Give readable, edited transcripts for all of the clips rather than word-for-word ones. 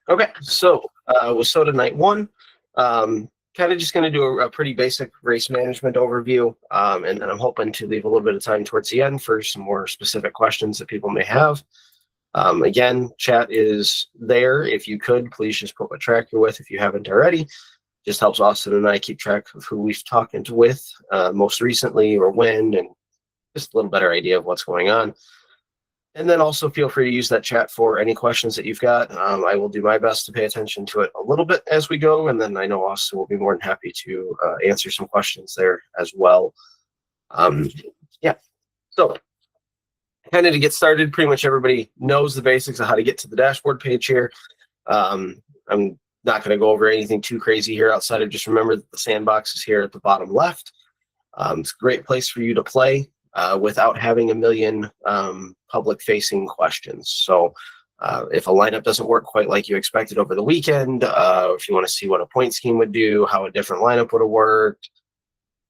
Okay, so WISSOTA night one, kind of just going to do a pretty basic race management overview, and then I'm hoping to leave a little bit of time towards the end for some more specific questions that people may have. Again, chat is there. If you could, please just put what track you're with if you haven't already. Just helps Austin and I keep track of who we've talked with most recently or when, and just a little better idea of what's going on. And then also feel free to use that chat for any questions that you've got. I will do my best to pay attention to it a little bit as we go, and then I know Austin will be more than happy to answer some questions there as well. Yeah, so kind of to get started, pretty much everybody knows the basics of how to get to the dashboard page here. I'm not going to go over anything too crazy here outside of just remember that the sandbox is here at the bottom left. It's a great place for you to play without having a million public-facing questions. So if a lineup doesn't work quite like you expected over the weekend, if you want to see what a point scheme would do, how a different lineup would have worked,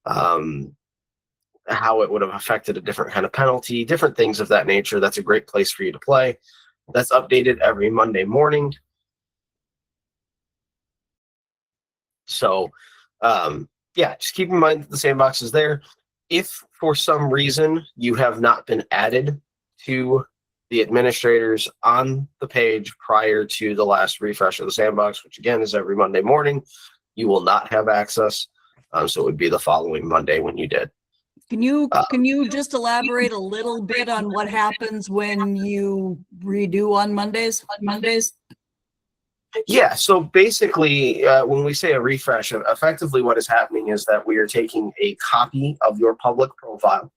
how it would have affected a different kind of penalty, different things of that nature, that's a great place for you to play. That's updated every Monday morning. So, yeah, just keep in mind that the sandbox is there. If for some reason you have not been added to the administrators on the page prior to the last refresh of the sandbox, which again is every Monday morning, you will not have access. So it would be the following Monday when you did. Can you just elaborate a little bit on what happens when you redo on Mondays? Yeah, so basically, when we say a refresh, effectively what is happening is that we are taking a copy of your public profile,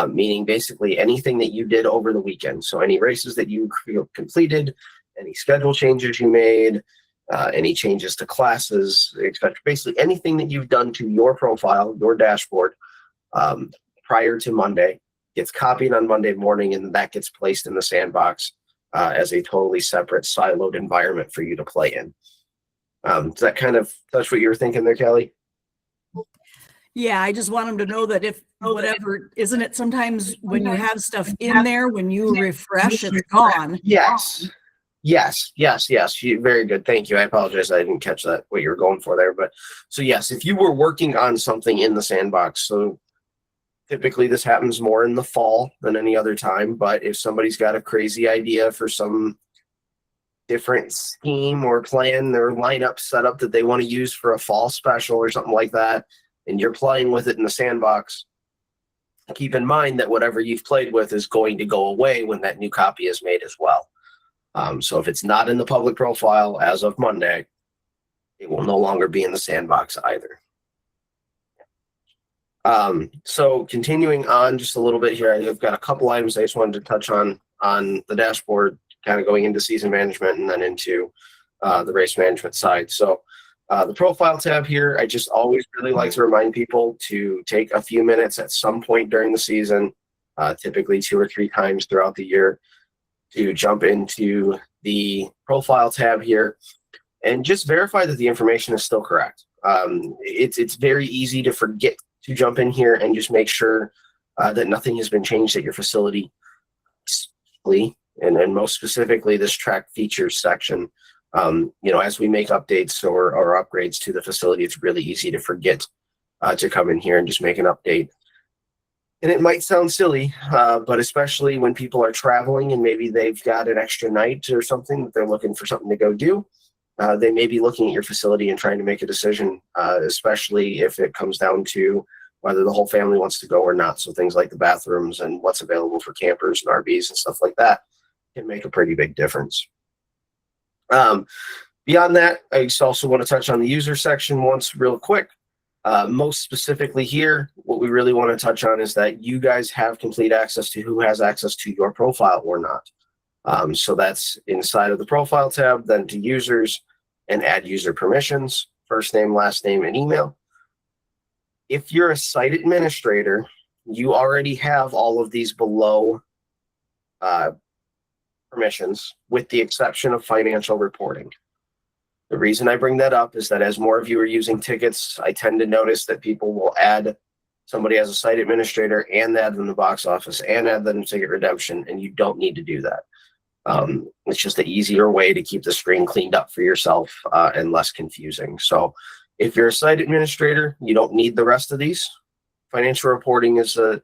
meaning basically anything that you did over the weekend. So any races that you completed, any schedule changes you made, any changes to classes, etc. Basically anything that you've done to your profile, your dashboard, prior to Monday gets copied on Monday morning, and that gets placed in the sandbox as a totally separate siloed environment for you to play in. Does that kind of touch what you were thinking there, Kelly? Yeah, I just want them to know that if whatever, isn't it sometimes when you have stuff in there, when you refresh, it's gone? Yes. Very good. Thank you. I apologize. I didn't catch that, what you were going for there. But so yes, if you were working on something in the sandbox, so typically this happens more in the fall than any other time, but if somebody's got a crazy idea for some different scheme or plan or lineup setup that they want to use for a fall special or something like that, and you're playing with it in the sandbox, keep in mind that whatever you've played with is going to go away when that new copy is made as well. So if it's not in the public profile as of Monday, it will no longer be in the sandbox either. So continuing on just a little bit here, I've got a couple items I just wanted to touch on the dashboard, kind of going into season management and then into the race management side. So the profile tab here, I just always really like to remind people to take a few minutes at some point during the season, typically 2 or 3 times throughout the year, to jump into the profile tab here and just verify that the information is still correct. It's very easy to forget to jump in here and just make sure that nothing has been changed at your facility, and most specifically this track features section. As we make updates or upgrades to the facility, it's really easy to forget to come in here and just make an update. And it might sound silly, but especially when people are traveling and maybe they've got an extra night or something that they're looking for something to go do, they may be looking at your facility and trying to make a decision, especially if it comes down to whether the whole family wants to go or not. So things like the bathrooms and what's available for campers and RVs and stuff like that can make a pretty big difference. Beyond that, I just also want to touch on the user section once real quick. Most specifically here, what we really want to touch on is that you guys have complete access to who has access to your profile or not. So that's inside of the profile tab, then to users and add user permissions, first name, last name, and email. If you're a site administrator, you already have all of these below permissions, with the exception of financial reporting. The reason I bring that up is that as more of you are using tickets, I tend to notice that people will add somebody as a site administrator and add them to box office and add them to ticket redemption, and you don't need to do that. It's just an easier way to keep the screen cleaned up for yourself and less confusing. So if you're a site administrator, you don't need the rest of these. Financial reporting is a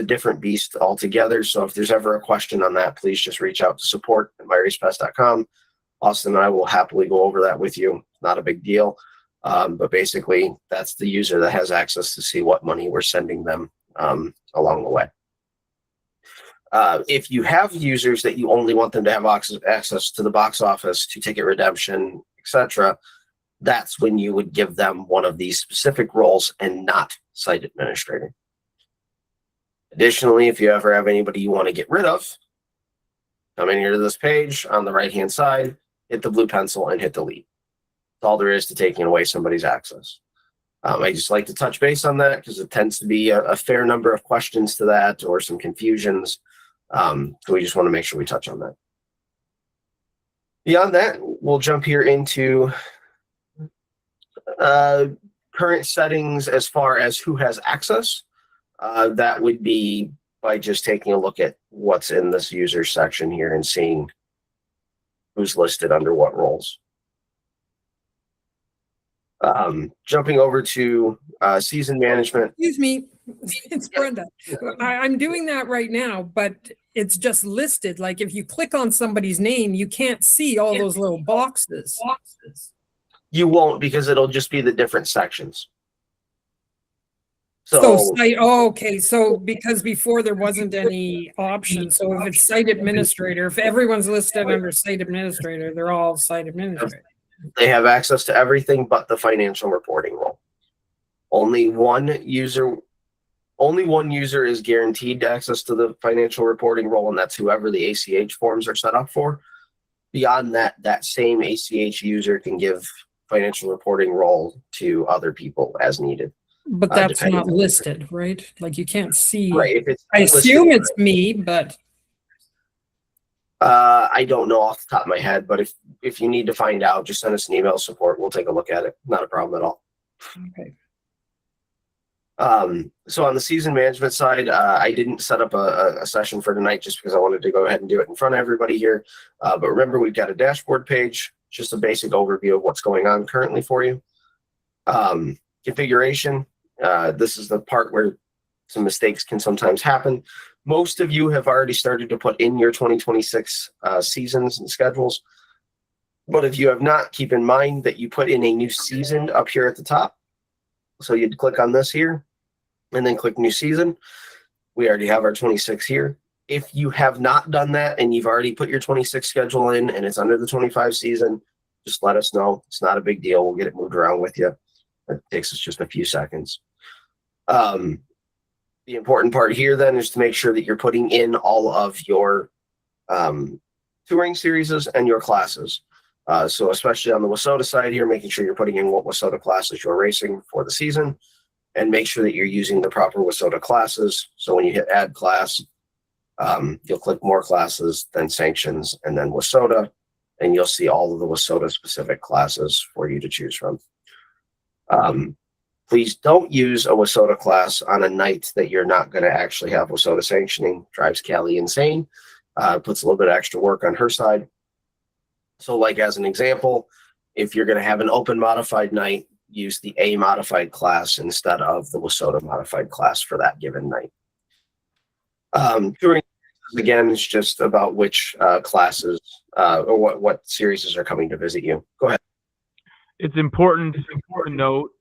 different beast altogether. So if there's ever a question on that, please just reach out to support@myracepass.com. Austin and I will happily go over that with you. Not a big deal. But basically, that's the user that has access to see what money we're sending them along the way. If you have users that you only want them to have access to the box office, to ticket redemption, etc., that's when you would give them one of these specific roles and not site administrator. Additionally, if you ever have anybody you want to get rid of, come in here to this page on the right-hand side, hit the blue pencil and hit delete. That's all there is to taking away somebody's access. I just like to touch base on that because it tends to be a fair number of questions to that or some confusions. So we just want to make sure we touch on that. Beyond that, we'll jump here into current settings as far as who has access. That would be by just taking a look at what's in this user section here and seeing who's listed under what roles. Jumping over to season management. Excuse me, it's Brenda. I'm doing that right now, but it's just listed. Like if you click on somebody's name, you can't see all those little boxes. You won't, because it'll just be the different sections. So okay. So because before there wasn't any option. So if it's site administrator, if everyone's listed under site administrator, they're all site administrator. They have access to everything but the financial reporting role. Only one user is guaranteed access to the financial reporting role, and that's whoever the ACH forms are set up for. Beyond that, that same ACH user can give financial reporting role to other people as needed. But that's not listed, right? Like you can't see. Right. If it's I assume it's me, but I don't know off the top of my head, but if you need to find out, just send us an email support. We'll take a look at it. Not a problem at all. okay. So on the season management side, I didn't set up a session for tonight just because I wanted to go ahead and do it in front of everybody here. But remember, we've got a dashboard page, just a basic overview of what's going on currently for you. Configuration, this is the part where some mistakes can sometimes happen. Most of you have already started to put in your 2026 seasons and schedules. But if you have not, keep in mind that you put in a new season up here at the top. So you'd click on this here and then click new season. We already have our 26 here. If you have not done that and you've already put your 26 schedule in and it's under the 25 season, just let us know. It's not a big deal. We'll get it moved around with you. It takes us just a few seconds. The important part here then is to make sure that you're putting in all of your touring series and your classes. So especially on the WISSOTA side here, making sure you're putting in what WISSOTA classes you're racing for the season, and make sure that you're using the proper WISSOTA classes. So when you hit add class, you'll click more classes, then sanctions, and then WISSOTA, and you'll see all of the WISSOTA specific classes for you to choose from. Please don't use a WISSOTA class on a night that you're not going to actually have WISSOTA sanctioning. Drives Callie insane. Puts a little bit of extra work on her side. So like as an example, if you're going to have an open modified night, use the A modified class instead of the WISSOTA modified class for that given night. Touring, again, is just about which classes or what series are coming to visit you. Go ahead. It's important to note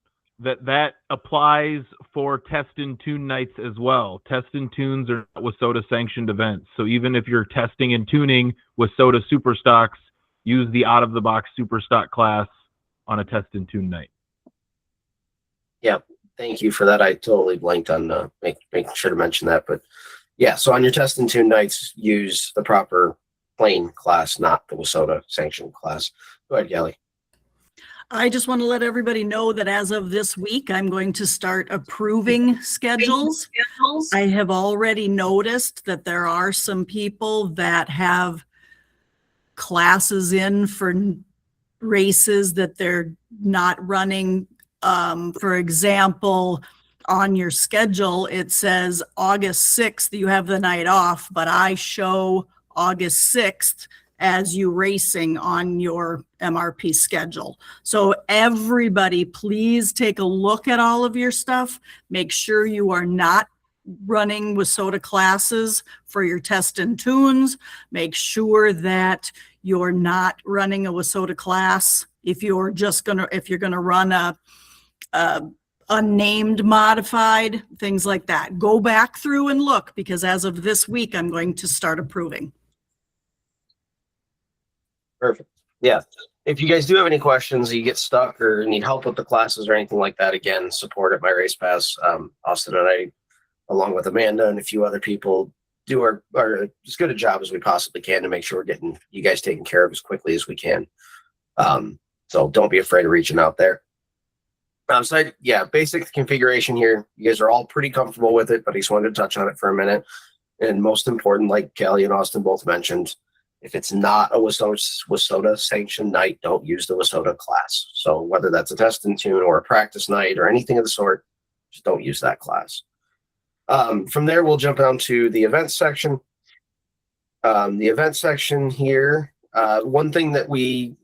that applies for test and tune nights as well. Test and tunes are WISSOTA sanctioned events. So even if you're testing and tuning WISSOTA super stocks, use the out of the box super stock class on a test and tune night. Yeah, thank you for that. I totally blanked on making sure to mention that. But yeah, so on your test and tune nights, use the proper plain class, not the WISSOTA sanctioned class. Go ahead, Kelly. I just want to let everybody know that as of this week, I'm going to start approving schedules. I have already noticed that there are some people that have classes in for races that they're not running. For example, on your schedule, it says August 6th, you have the night off, but I show August 6th as you racing on your MRP schedule. So everybody, please take a look at all of your stuff. Make sure you are not running WISSOTA classes for your test and tunes. Make sure that you're not running a WISSOTA class if you're gonna run a unnamed modified, things like that. Go back through and look, because as of this week, I'm going to start approving. Perfect. Yeah. If you guys do have any questions, you get stuck or need help with the classes or anything like that, again, support at My Race Pass. Austin and I, along with Amanda and a few other people, do our as good a job as we possibly can to make sure we're getting you guys taken care of as quickly as we can. So don't be afraid of reaching out there. So yeah, basic configuration here. You guys are all pretty comfortable with it, but I just wanted to touch on it for a minute. And most important, like Kelly and Austin both mentioned, if it's not a WISSOTA sanctioned night, don't use the WISSOTA class. So whether that's a test and tune or a practice night or anything of the sort, just don't use that class. From there, we'll jump down to the events section. The event section here, one thing that we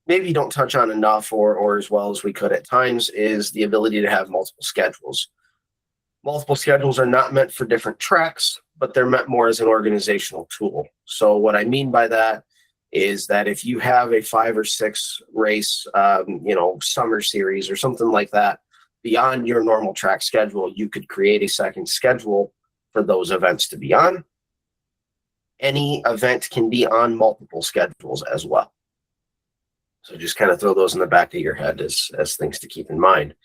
maybe don't touch on enough or as well as we could at times is the ability to have multiple schedules. Multiple schedules are not meant for different tracks, but they're meant more as an organizational tool. So what I mean by that is that if you have a 5 or 6 race, summer series or something like that, beyond your normal track schedule, you could create a second schedule for those events to be on. Any event can be on multiple schedules as well. So just kind of throw those in the back of your head as things to keep in mind.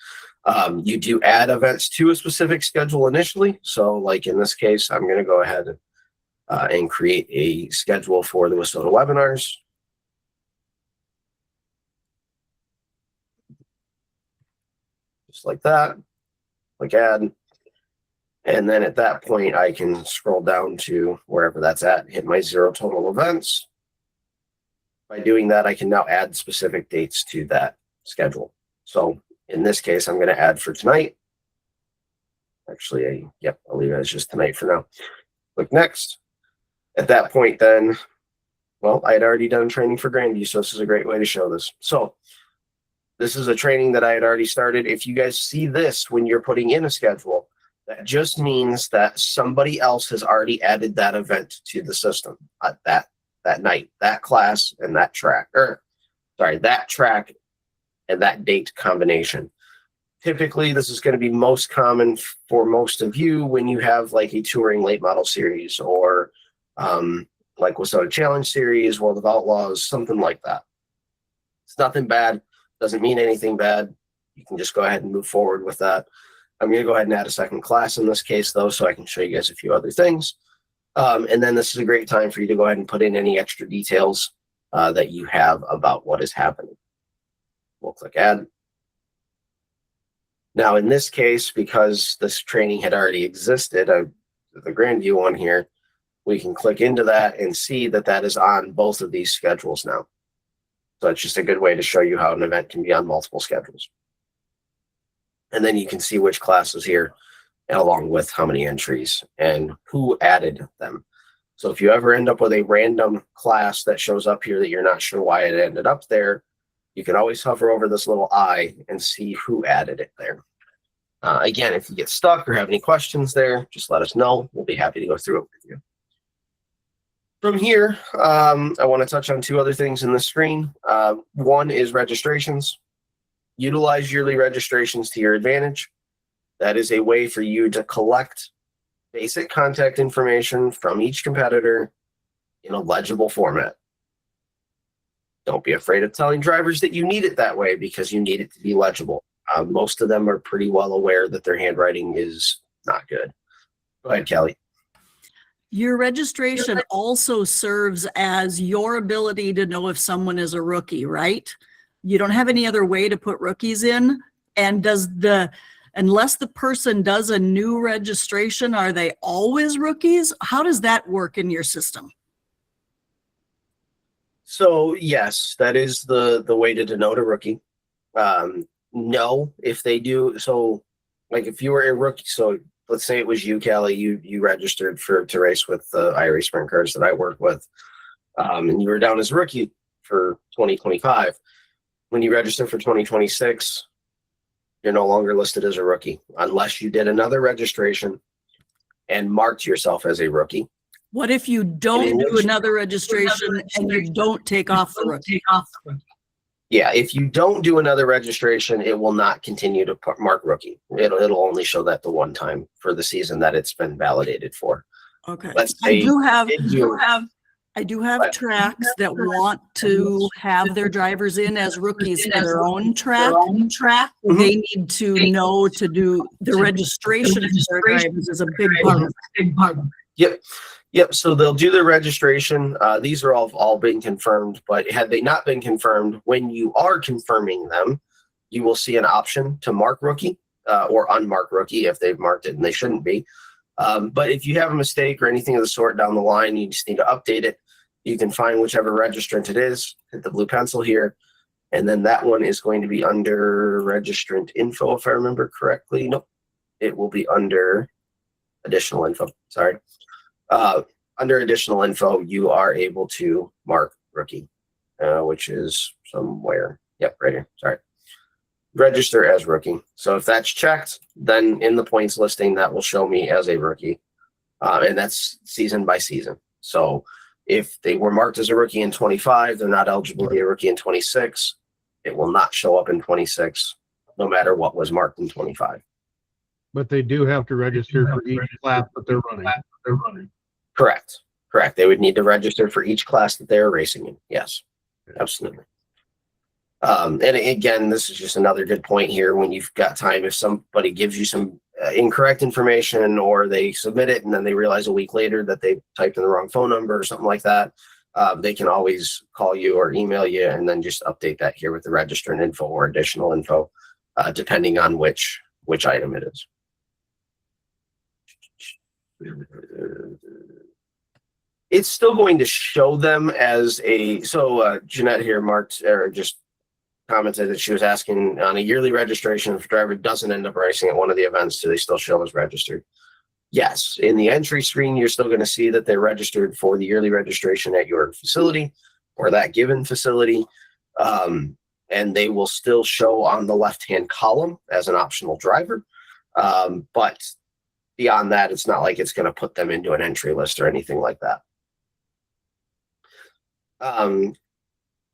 You do add events to a specific schedule initially. So like in this case, I'm going to go ahead and create a schedule for the WISSOTA webinars. Just like that, click add. And then at that point, I can scroll down to wherever that's at, hit my 0 total events. By doing that, I can now add specific dates to that schedule. So in this case, I'm going to add for tonight. Actually, I'll leave it as just tonight for now. Click next. At that point, then, well, I had already done training for Grandview, so this is a great way to show this. So this is a training that I had already started. If you guys see this when you're putting in a schedule, that just means that somebody else has already added that event to the system at that night, that class, and that track, that track and that date combination. Typically, this is going to be most common for most of you when you have like a touring late model series or like WISSOTA Challenge series, World of Outlaws, something like that. It's nothing bad. Doesn't mean anything bad. You can just go ahead and move forward with that. I'm going to go ahead and add a second class in this case, though, so I can show you guys a few other things. And then this is a great time for you to go ahead and put in any extra details that you have about what is happening. We'll click add. Now, in this case, because this training had already existed, the Grandview one here, we can click into that and see that that is on both of these schedules now. So it's just a good way to show you how an event can be on multiple schedules. And then you can see which classes here, and along with how many entries and who added them. So if you ever end up with a random class that shows up here that you're not sure why it ended up there, you can always hover over this little I and see who added it there. Again, if you get stuck or have any questions there, just let us know. We'll be happy to go through it with you. From here, I want to touch on 2 other things in the screen. One is registrations. Utilize yearly registrations to your advantage. That is a way for you to collect basic contact information from each competitor in a legible format. Don't be afraid of telling drivers that you need it that way because you need it to be legible. Most of them are pretty well aware that their handwriting is not good. Go ahead, Kelly. Your registration also serves as your ability to know if someone is a rookie, right? You don't have any other way to put rookies in. And unless the person does a new registration, are they always rookies? How does that work in your system? So yes, that is the way to denote a rookie. No, if they do, so like if you were a rookie, so let's say it was you, Callie, you registered to race with the iRace sprint cars that I work with, and you were down as a rookie for 2025. When you register for 2026, you're no longer listed as a rookie unless you did another registration and marked yourself as a rookie. What if you don't do another registration and you don't take off the rookie? Yeah, if you don't do another registration, it will not continue to mark rookie. It'll only show that the one time for the season that it's been validated for. Okay. Let's say I do have tracks that want to have their drivers in as rookies for their own track. They need to know to do the registration of their drivers is a big part of it. Yep. So they'll do the registration. These are all been confirmed, but had they not been confirmed, when you are confirming them, you will see an option to mark rookie or unmark rookie if they've marked it and they shouldn't be. But if you have a mistake or anything of the sort down the line, you just need to update it. You can find whichever registrant it is, hit the blue pencil here, and then that one is going to be under registrant info, if I remember correctly. Nope, it will be under additional info. Sorry. Under additional info, you are able to mark rookie, which is somewhere. Yep, right here. Sorry. Register as rookie. So if that's checked, then in the points listing, that will show me as a rookie. And that's season by season. So if they were marked as a rookie in 25, they're not eligible to be a rookie in 26. It will not show up in 26, no matter what was marked in 25. But they do have to register for each class that they're running. Correct. They would need to register for each class that they're racing in. Yes, absolutely. And again, this is just another good point here. When you've got time, if somebody gives you some incorrect information or they submit it and then they realize a week later that they typed in the wrong phone number or something like that, they can always call you or email you and then just update that here with the registrant info or additional info, depending on which item it is. It's still going to show them as a, so Jeanette here marked or just commented that she was asking on a yearly registration, if a driver doesn't end up racing at one of the events, do they still show as registered? Yes. In the entry screen, you're still going to see that they're registered for the yearly registration at your facility or that given facility. And they will still show on the left-hand column as an optional driver. But beyond that, it's not like it's going to put them into an entry list or anything like that.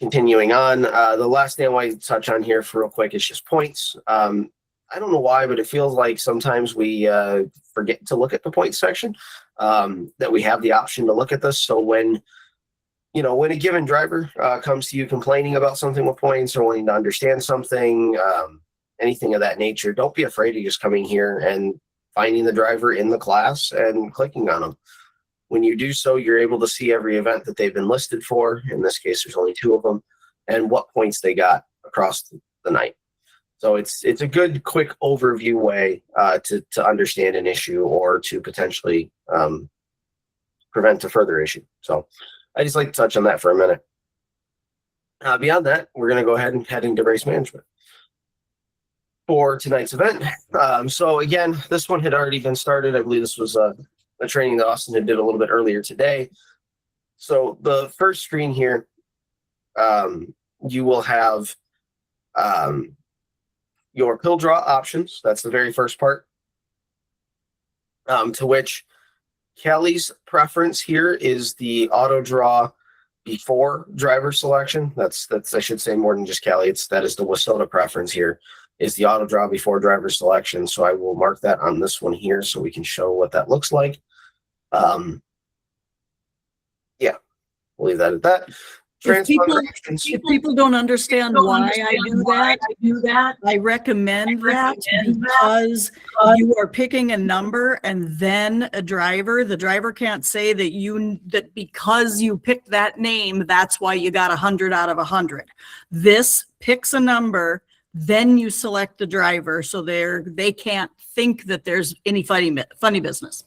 Continuing on, the last thing I want to touch on here for real quick is just points. I don't know why, but it feels like sometimes we forget to look at the points section, that we have the option to look at this. So when a given driver comes to you complaining about something with points or wanting to understand something, anything of that nature, don't be afraid of just coming here and finding the driver in the class and clicking on them. When you do so, you're able to see every event that they've been listed for. In this case, there's only 2 of them, and what points they got across the night. So it's a good, quick overview way to understand an issue or to potentially prevent a further issue. So I just like to touch on that for a minute. Beyond that, we're going to go ahead and head into race management for tonight's event. So again, this one had already been started. I believe this was a training that Austin had did a little bit earlier today. So the first screen here, you will have your pill draw options. That's the very first part, to which Kelly's preference here is the auto draw before driver selection. That's I should say more than just Kelly. That is the WISSOTA preference here, is the auto draw before driver selection. So I will mark that on this one here so we can show what that looks like. Yeah, we'll leave that at that. If people don't understand why I do that, I recommend that because you are picking a number and then a driver. The driver can't say that because you picked that name, that's why you got 100 out of 100. This picks a number, then you select the driver, so they can't think that there's any funny business.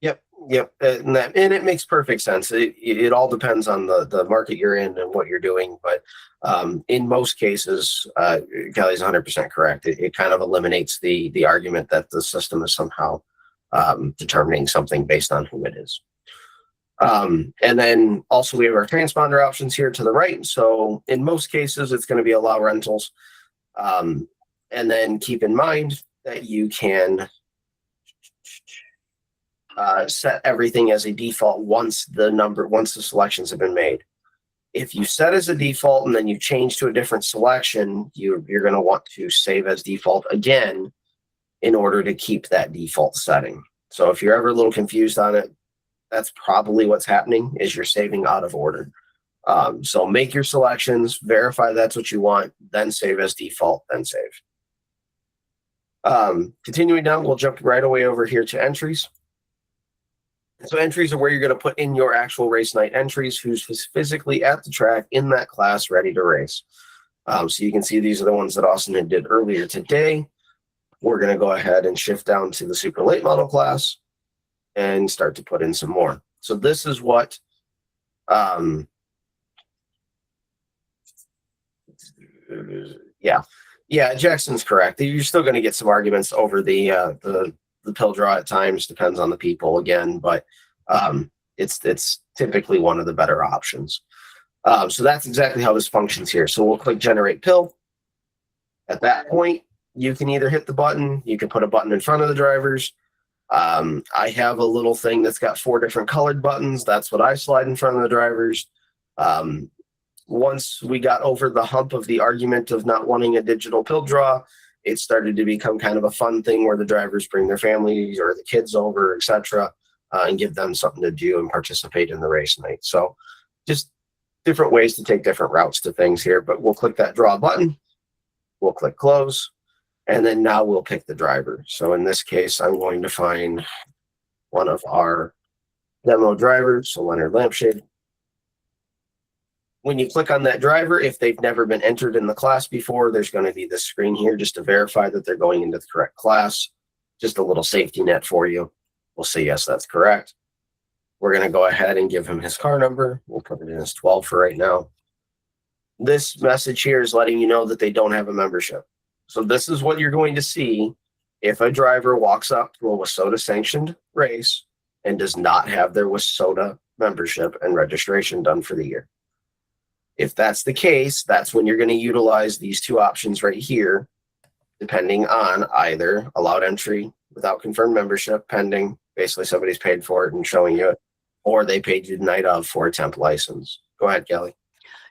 Yep. Yep, and it makes perfect sense. It all depends on the market you're in and what you're doing, but in most cases, Kelly's 100% correct. It kind of eliminates the argument that the system is somehow determining something based on who it is. And then also we have our transponder options here to the right. So in most cases, it's going to be allow rentals. And then keep in mind that you can set everything as a default once the selections have been made. If you set as a default and then you change to a different selection, you're going to want to save as default again in order to keep that default setting. So if you're ever a little confused on it, that's probably what's happening, is you're saving out of order. So make your selections, verify that's what you want, then save as default, then save. Continuing down, we'll jump right away over here to entries. So entries are where you're going to put in your actual race night entries, who's physically at the track in that class ready to race. So you can see these are the ones that Austin did earlier today. We're going to go ahead and shift down to the super late model class and start to put in some more. So this is what yeah, Jackson's correct. You're still going to get some arguments over the pill draw at times, depends on the people again, but it's typically one of the better options. So that's exactly how this functions here. So we'll click generate pill. At that point, you can either hit the button, you can put a button in front of the drivers. I have a little thing that's got 4 different colored buttons. That's what I slide in front of the drivers. Once we got over the hump of the argument of not wanting a digital pill draw, it started to become kind of a fun thing where the drivers bring their families or the kids over, etc., and give them something to do and participate in the race night. So just different ways to take different routes to things here, but we'll click that draw button. We'll click close, and then now we'll pick the driver. So in this case, I'm going to find one of our demo drivers, so Leonard Lampshade. When you click on that driver, if they've never been entered in the class before, there's going to be this screen here just to verify that they're going into the correct class. Just a little safety net for you. We'll say, yes, that's correct. We're going to go ahead and give him his car number. We'll put it in as 12 for right now. This message here is letting you know that they don't have a membership. So this is what you're going to see if a driver walks up to a WISSOTA sanctioned race and does not have their WISSOTA membership and registration done for the year. If that's the case, that's when you're going to utilize these 2 options right here, depending on either allowed entry without confirmed membership pending, basically somebody's paid for it and showing you it, or they paid you the night of for a temp license. Go ahead, Kelly.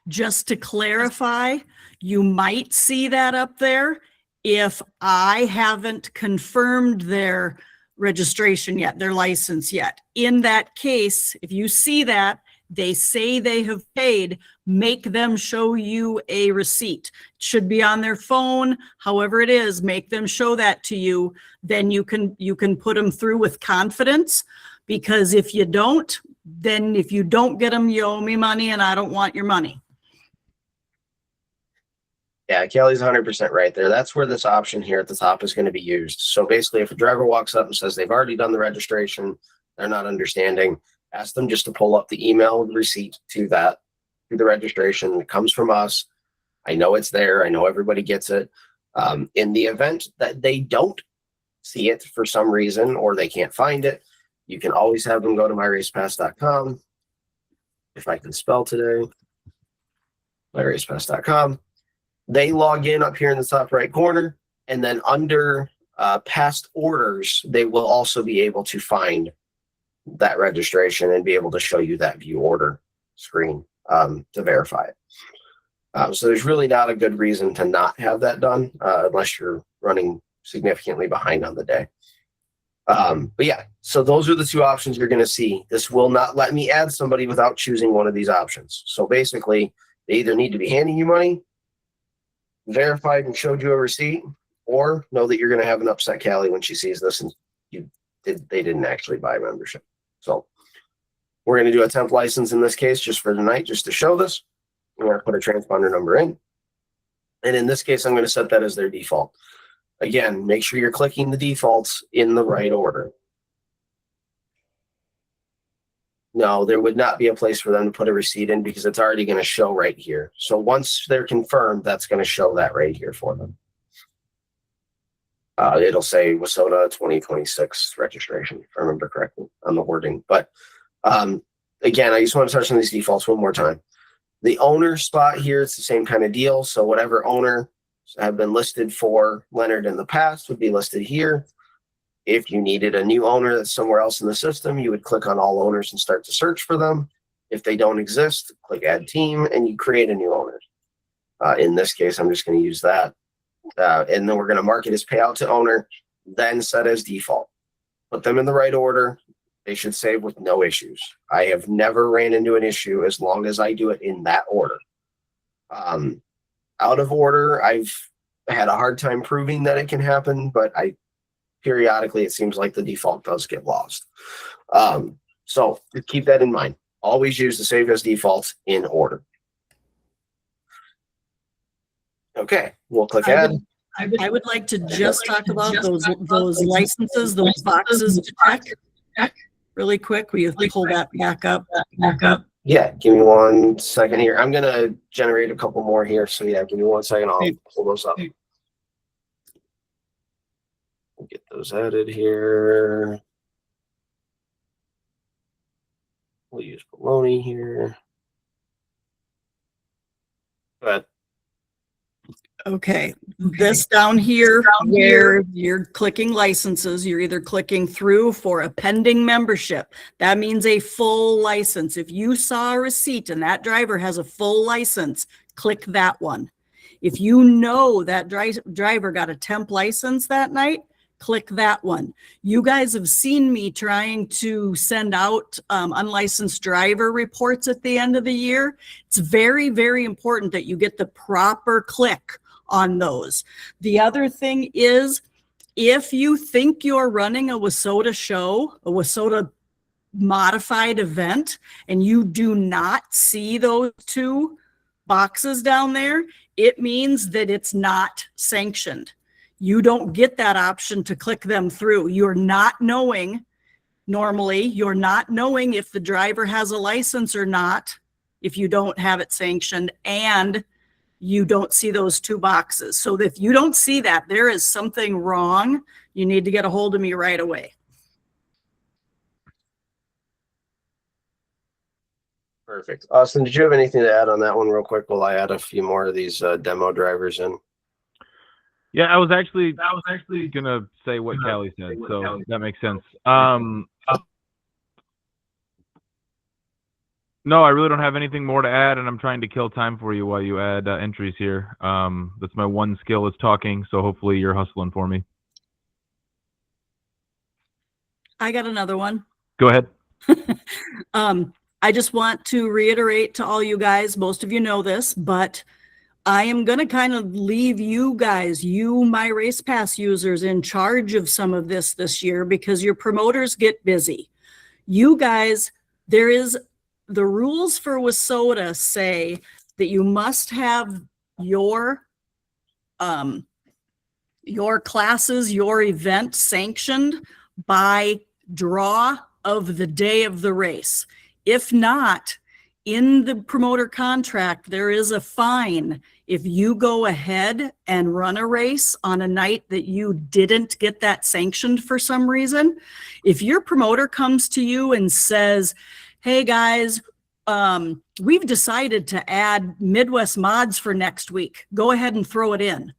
Just to clarify, you might see that up there if I haven't confirmed their registration yet, their license yet. In that case, if you see that, they say they have paid, make them show you a receipt. It should be on their phone, however it is, make them show that to you. Then you can put them through with confidence, because if you don't, then if you don't get them, you owe me money and I don't want your money. Yeah, Kelly's 100% right there. That's where this option here at the top is going to be used. So basically, if a driver walks up and says they've already done the registration, they're not understanding, ask them just to pull up the email receipt to the registration. It comes from us. I know it's there. I know everybody gets it. In the event that they don't see it for some reason or they can't find it, you can always have them go to myracepass.com. If I can spell today, myracepass.com. They log in up here in the top right corner, and then under past orders, they will also be able to find that registration and be able to show you that view order screen to verify it. So there's really not a good reason to not have that done unless you're running significantly behind on the day. But yeah, so those are the 2 options you're going to see. This will not let me add somebody without choosing one of these options. So basically, they either need to be handing you money, verified and showed you a receipt, or know that you're going to have an upset Callie when she sees this and they didn't actually buy membership. So we're going to do a temp license in this case just for tonight, just to show this. We're going to put a transponder number in. And in this case, I'm going to set that as their default. Again, make sure you're clicking the defaults in the right order. No, there would not be a place for them to put a receipt in because it's already going to show right here. So once they're confirmed, that's going to show that right here for them. It'll say WISSOTA 2026 registration, if I remember correctly on the wording. But again, I just want to touch on these defaults one more time. The owner spot here, it's the same kind of deal. So whatever owner have been listed for Leonard in the past would be listed here. If you needed a new owner that's somewhere else in the system, you would click on all owners and start to search for them. If they don't exist, click add team and you create a new owner. In this case, I'm just going to use that. And then we're going to mark it as payout to owner, then set as default. Put them in the right order. They should save with no issues. I have never ran into an issue as long as I do it in that order. Out of order, I've had a hard time proving that it can happen, but periodically it seems like the default does get lost. So keep that in mind. Always use the save as defaults in order. Okay, we'll click add. I would like to just talk about those licenses, those boxes to check really quick. Will you pull that back up? Yeah, give me 1 second here. I'm gonna generate a couple more here. So yeah, give me 1 second. I'll pull those up. We'll get those added here. We'll use baloney here. But Okay, this down here where you're clicking licenses, you're either clicking through for a pending membership. That means a full license. If you saw a receipt and that driver has a full license, click that one. If you know that driver got a temp license that night, click that one. You guys have seen me trying to send out unlicensed driver reports at the end of the year. It's very, very important that you get the proper click on those. The other thing is, if you think you're running a WISSOTA show, a WISSOTA modified event, and you do not see those two boxes down there, it means that it's not sanctioned. You don't get that option to click them through. You're not knowing, normally, you're not knowing if the driver has a license or not, if you don't have it sanctioned, and you don't see those two boxes. So if you don't see that, there is something wrong. You need to get a hold of me right away. perfect. Austin, did you have anything to add on that one real quick while I add a few more of these demo drivers in? Yeah, I was actually gonna say what Callie said, so that makes sense. No, I really don't have anything more to add, and I'm trying to kill time for you while you add entries here. That's my one skill is talking, so hopefully you're hustling for me. I got another one. Go ahead. I just want to reiterate to all you guys, most of you know this, but I am going to kind of leave you guys, my Race Pass users, in charge of some of this year because your promoters get busy. You guys, the rules for WISSOTA say that you must have your classes, your event sanctioned by draw of the day of the race. If not, in the promoter contract, there is a fine if you go ahead and run a race on a night that you didn't get that sanctioned for some reason. If your promoter comes to you and says, hey guys, we've decided to add Midwest mods for next week, go ahead and throw it in.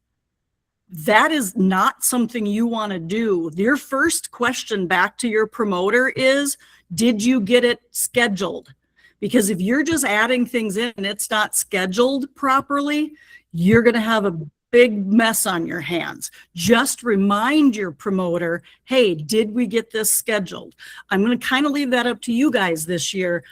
That is not something you want to do. Your first question back to your promoter is, did you get it scheduled? Because if you're just adding things in and it's not scheduled properly, you're going to have a big mess on your hands. Just remind your promoter, hey, did we get this scheduled? I'm going to kind of leave that up to you guys this year.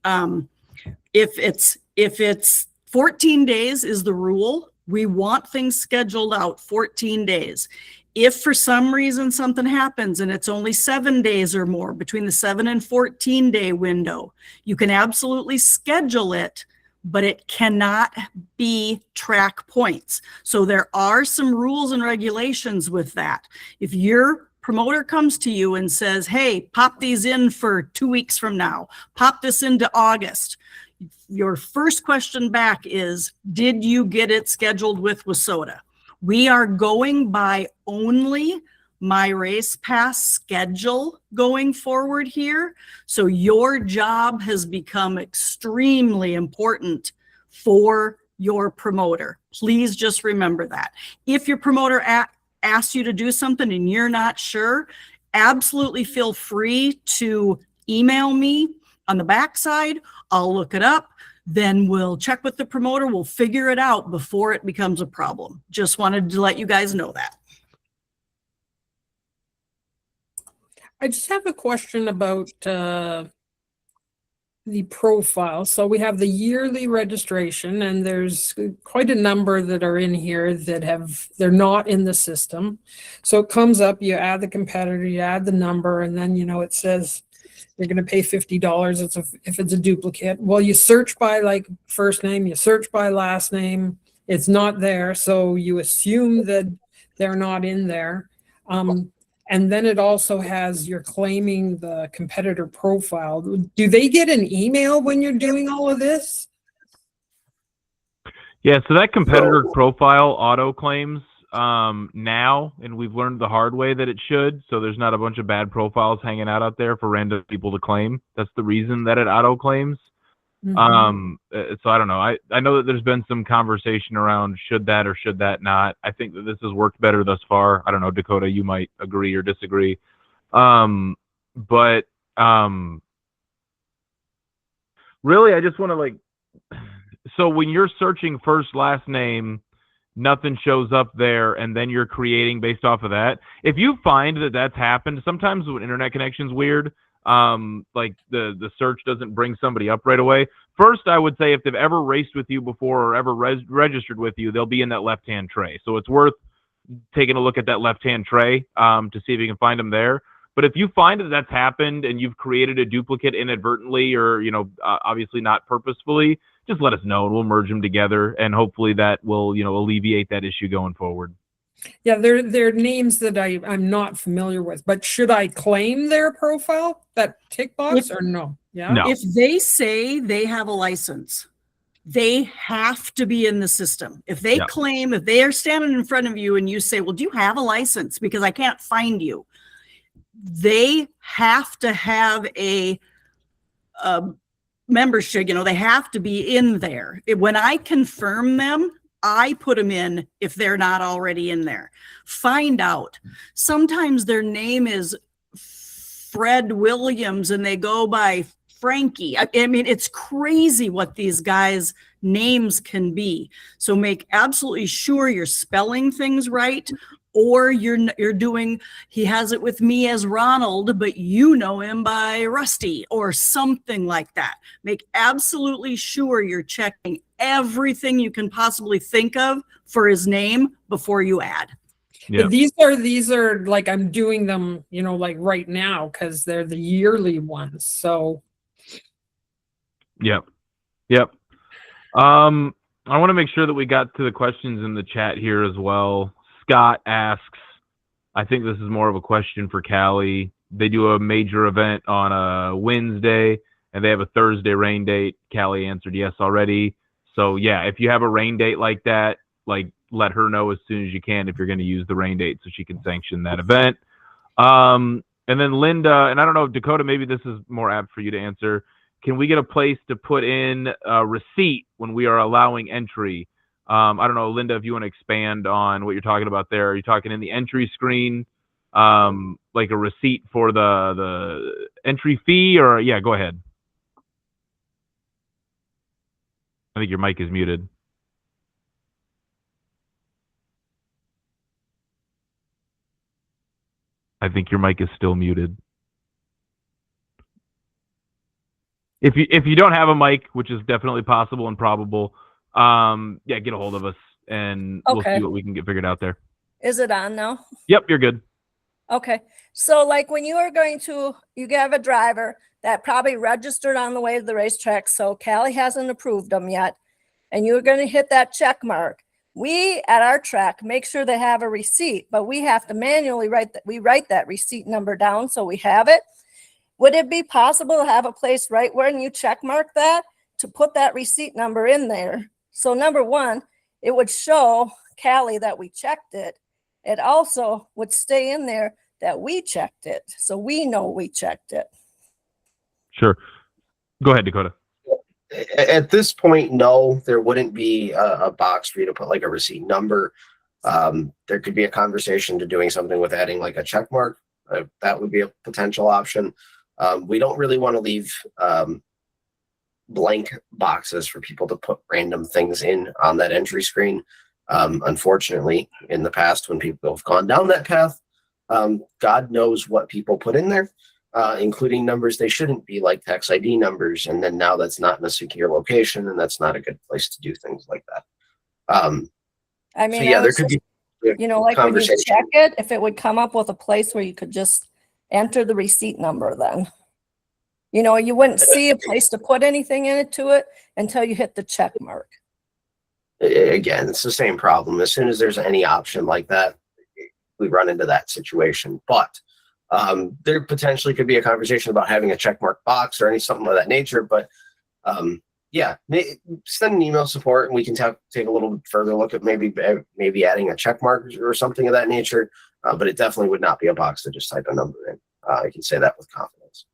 If it's 14 days is the rule, we want things scheduled out 14 days. If for some reason something happens and it's only 7 days or more between the 7 and 14 day window, you can absolutely schedule it, but it cannot be track points. So there are some rules and regulations with that. If your promoter comes to you and says, hey, pop these in for 2 weeks from now, pop this into August, your first question back is, did you get it scheduled with WISSOTA? We are going by only my race pass schedule going forward here. So your job has become extremely important for your promoter. Please just remember that. If your promoter asks you to do something and you're not sure, absolutely feel free to email me on the backside. I'll look it up. Then we'll check with the promoter. We'll figure it out before it becomes a problem. Just wanted to let you guys know that. I just have a question about the profile. So we have the yearly registration, and there's quite a number that are in here that they're not in the system. So it comes up, you add the competitor, you add the number, and then, you know, it says you're going to pay $50 if it's a duplicate. Well, you search by like first name, you search by last name, it's not there. So you assume that they're not in there. And then it also has, you're claiming the competitor profile. Do they get an email when you're doing all of this? Yeah, so that competitor profile auto claims now, and we've learned the hard way that it should. So there's not a bunch of bad profiles hanging out there for random people to claim. That's the reason that it auto claims. Mm-hmm. So I don't know. I know that there's been some conversation around should that or should that not. I think that this has worked better thus far. I don't know, Dakota, you might agree or disagree. But really, I just want to like, so when you're searching first, last name, nothing shows up there, and then you're creating based off of that. If you find that that's happened, sometimes when internet connection's weird, like the search doesn't bring somebody up right away. First, I would say if they've ever raced with you before or ever registered with you, they'll be in that left-hand tray. So it's worth taking a look at that left-hand tray to see if you can find them there. But if you find that that's happened and you've created a duplicate inadvertently or, you know, obviously not purposefully, just let us know and we'll merge them together, and hopefully that will, you know, alleviate that issue going forward. Yeah, they're names that I'm not familiar with, but should I claim their profile, that tick box, or no? Yeah. No. If they say they have a license, they have to be in the system. If they claim, if they are standing in front of you and you say, well, do you have a license? Because I can't find you. They have to have a membership, you know, they have to be in there. When I confirm them, I put them in if they're not already in there. Find out. Sometimes their name is Fred Williams and they go by Frankie. I mean, it's crazy what these guys' names can be. So make absolutely sure you're spelling things right, or you're doing, he has it with me as Ronald, but you know him by Rusty or something like that. Make absolutely sure you're checking everything you can possibly think of for his name before you add. Yeah. But these are like, I'm doing them, you know, like right now, because they're the yearly ones. So Yep. I want to make sure that we got to the questions in the chat here as well. Scott asks, I think this is more of a question for Callie. They do a major event on a Wednesday and they have a Thursday rain date. Callie answered yes already. So yeah, if you have a rain date like that, like let her know as soon as you can if you're going to use the rain date so she can sanction that event. And then Linda, and I don't know, Dakota, maybe this is more apt for you to answer. Can we get a place to put in a receipt when we are allowing entry? I don't know, Linda, if you want to expand on what you're talking about there. Are you talking in the entry screen, like a receipt for the entry fee, or yeah, go ahead. I think your mic is muted. I think your mic is still muted. If you don't have a mic, which is definitely possible and probable, yeah, get a hold of us and we'll see what we can get figured out there. Is it on now? Yep, you're good. Okay. So like when you are going to, you have a driver that probably registered on the way to the racetrack. So Callie hasn't approved them yet. And you're going to hit that check mark. We at our track make sure they have a receipt, but we have to manually write that receipt number down so we have it. Would it be possible to have a place right when you check mark that to put that receipt number in there? So number one, it would show Callie that we checked it. It also would stay in there that we checked it, so we know we checked it. Sure. Go ahead, Dakota. At this point, no, there wouldn't be a box for you to put like a receipt number. There could be a conversation to doing something with adding like a check mark. That would be a potential option. We don't really want to leave blank boxes for people to put random things in on that entry screen. Unfortunately, in the past, when people have gone down that path, God knows what people put in there, including numbers they shouldn't be, like tax ID numbers. And then now that's not in a secure location, and that's not a good place to do things like that. I mean, so yeah, there could be, you know, like when you check it, if it would come up with a place where you could just enter the receipt number, then, you know, you wouldn't see a place to put anything into it until you hit the check mark. Again, it's the same problem. As soon as there's any option like that, we run into that situation. But there potentially could be a conversation about having a check mark box or something of that nature. But yeah, send an email support and we can take a little further look at maybe adding a check mark or something of that nature. But it definitely would not be a box to just type a number in. I can say that with confidence.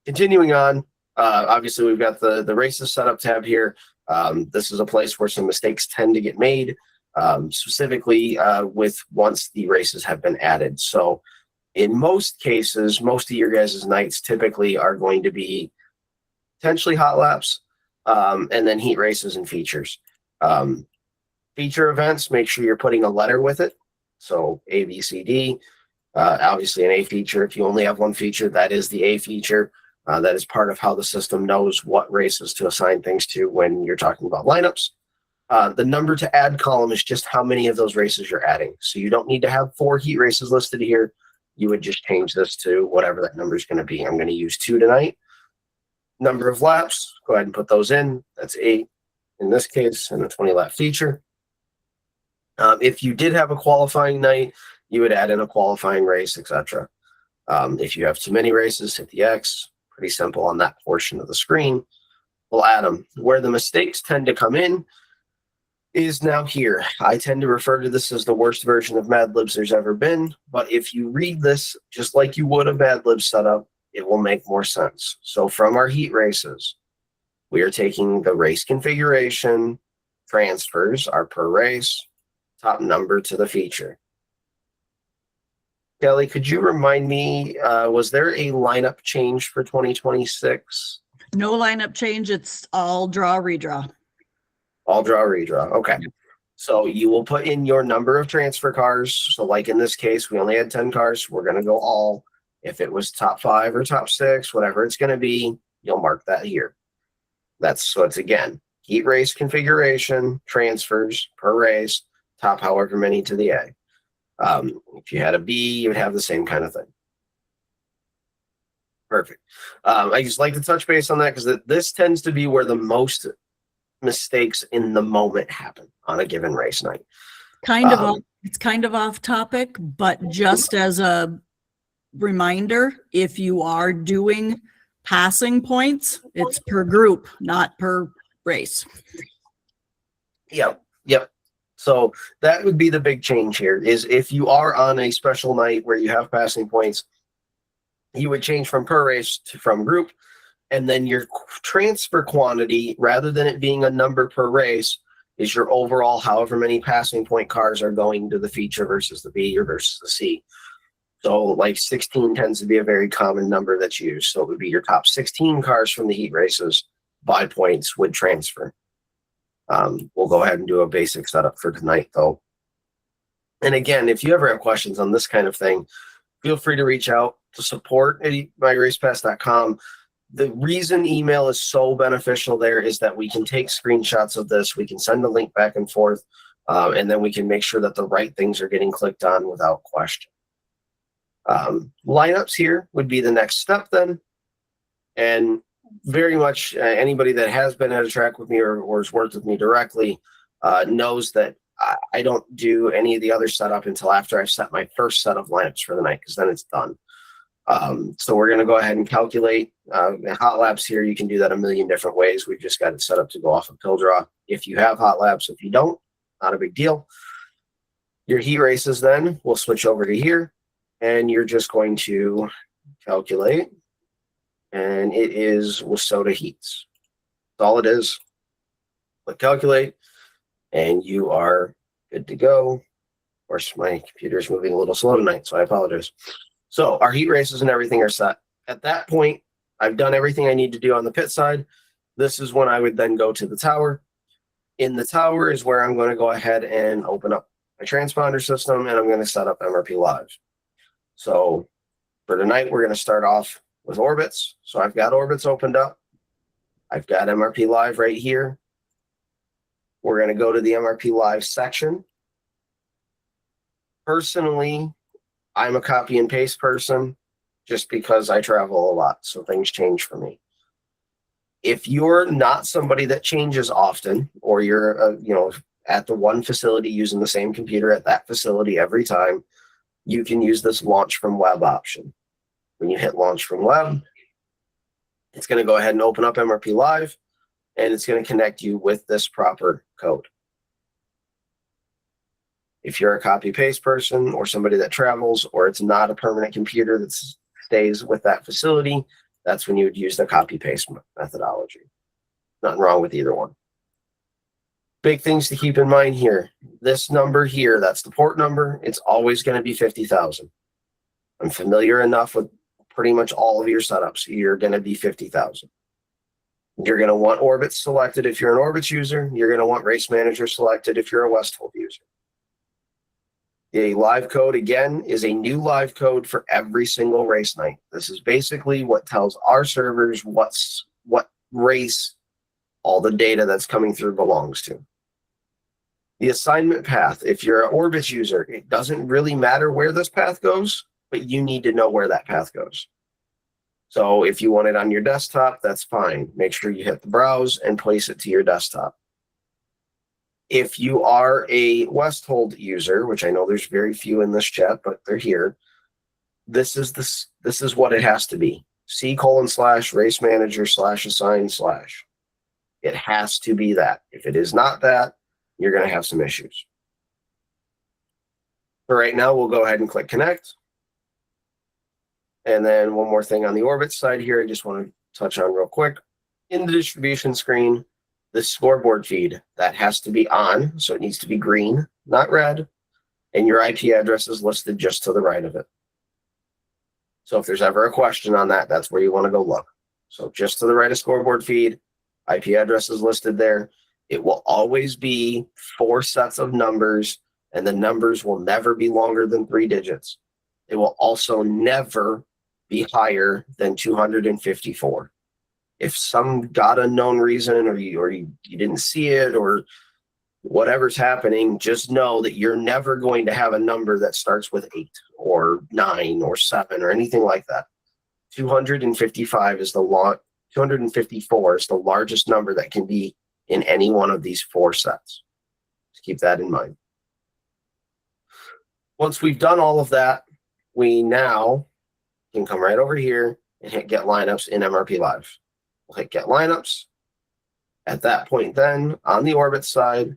Continuing on, obviously we've got the races setup tab here. This is a place where some mistakes tend to get made, specifically with once the races have been added. So in most cases, most of your guys' nights typically are going to be potentially hot laps, and then heat races and features. Feature events, make sure you're putting a letter with it. So A, B, C, D. Obviously an A feature. If you only have one feature, that is the A feature. That is part of how the system knows what races to assign things to when you're talking about lineups. The number to add column is just how many of those races you're adding. So you don't need to have 4 heat races listed here. You would just change this to whatever that number is going to be. I'm going to use 2 tonight. Number of laps, go ahead and put those in. That's 8 in this case, and a 20 lap feature. If you did have a qualifying night, you would add in a qualifying race, etc. If you have too many races, hit the X. Pretty simple on that portion of the screen. We'll add them. Where the mistakes tend to come in is now here. I tend to refer to this as the worst version of Mad Libs there's ever been, but if you read this just like you would a Mad Lib setup, it will make more sense. So from our heat races, we are taking the race configuration, transfers, our per race, top number to the feature. Kelly, could you remind me, was there a lineup change for 2026? No lineup change. It's all draw, redraw. All draw, redraw. Okay. So you will put in your number of transfer cars. So like in this case, we only had 10 cars. We're going to go all. If it was top 5 or top 6, whatever it's going to be, you'll mark that here. So it's again, heat race configuration, transfers per race, top however many to the A. If you had a B, you would have the same kind of thing. Perfect. I just like to touch base on that because this tends to be where the most mistakes in the moment happen on a given race night. It's kind of off topic, but just as a reminder, if you are doing passing points, it's per group, not per race. Yep. So that would be the big change here is if you are on a special night where you have passing points, you would change from per race to from group, and then your transfer quantity, rather than it being a number per race, is your overall however many passing point cars are going to the feature versus the B or versus the C. So like 16 tends to be a very common number that's used. So it would be your top 16 cars from the heat races by points would transfer. We'll go ahead and do a basic setup for tonight, though. And again, if you ever have questions on this kind of thing, feel free to reach out to support@myracepass.com. The reason email is so beneficial there is that we can take screenshots of this. We can send the link back and forth, and then we can make sure that the right things are getting clicked on without question. Lineups here would be the next step then. And very much anybody that has been at a track with me or has worked with me directly knows that I don't do any of the other setup until after I've set my first set of lineups for the night, because then it's done. So we're going to go ahead and calculate hot laps here. You can do that a million different ways. We've just got it set up to go off of pill draw. If you have hot laps, if you don't, not a big deal. Your heat races then, we'll switch over to here, and you're just going to calculate, and it is WISSOTA heats. That's all it is. Click calculate, and you are good to go. Of course, my computer is moving a little slow tonight, so I apologize. So our heat races and everything are set. At that point, I've done everything I need to do on the pit side. This is when I would then go to the tower. In the tower is where I'm going to go ahead and open up my transponder system, and I'm going to set up MRP Live. So for tonight, we're going to start off with orbits. So I've got orbits opened up. I've got MRP Live right here. We're going to go to the MRP Live section. Personally, I'm a copy and paste person just because I travel a lot, so things change for me. If you're not somebody that changes often, or you're at the one facility using the same computer at that facility every time, you can use this launch from web option. When you hit launch from web, it's going to go ahead and open up MRP Live, and it's going to connect you with this proper code. If you're a copy paste person or somebody that travels, or it's not a permanent computer that stays with that facility, that's when you would use the copy paste methodology. Nothing wrong with either one. Big things to keep in mind here. This number here, that's the port number. It's always going to be 50,000. I'm familiar enough with pretty much all of your setups. You're going to be 50,000. You're going to want orbits selected if you're an orbits user. You're going to want race manager selected if you're a Westhold user. A live code, again, is a new live code for every single race night. This is basically what tells our servers what race all the data that's coming through belongs to. The assignment path, if you're an orbits user, it doesn't really matter where this path goes, but you need to know where that path goes. So if you want it on your desktop, that's fine. Make sure you hit the browse and place it to your desktop. If you are a Westhold user, which I know there's very few in this chat, but they're here, this is what it has to be. C:/race manager /assign/. It has to be that. If it is not that, you're going to have some issues. For right now, we'll go ahead and click connect. And then one more thing on the orbit side here, I just want to touch on real quick. In the distribution screen, the scoreboard feed, that has to be on, so it needs to be green, not red, and your IP address is listed just to the right of it. So if there's ever a question on that, that's where you want to go look. So just to the right of scoreboard feed, IP address is listed there. It will always be 4 sets of numbers, and the numbers will never be longer than 3 digits. It will also never be higher than 254. If some God unknown reason, or you didn't see it, or whatever's happening, just know that you're never going to have a number that starts with 8 or 9 or 7 or anything like that. 254 is the largest number that can be in any one of these 4 sets. Just keep that in mind. Once we've done all of that, we now can come right over here and hit get lineups in MRP Live. We'll hit get lineups. At that point then, on the orbit side,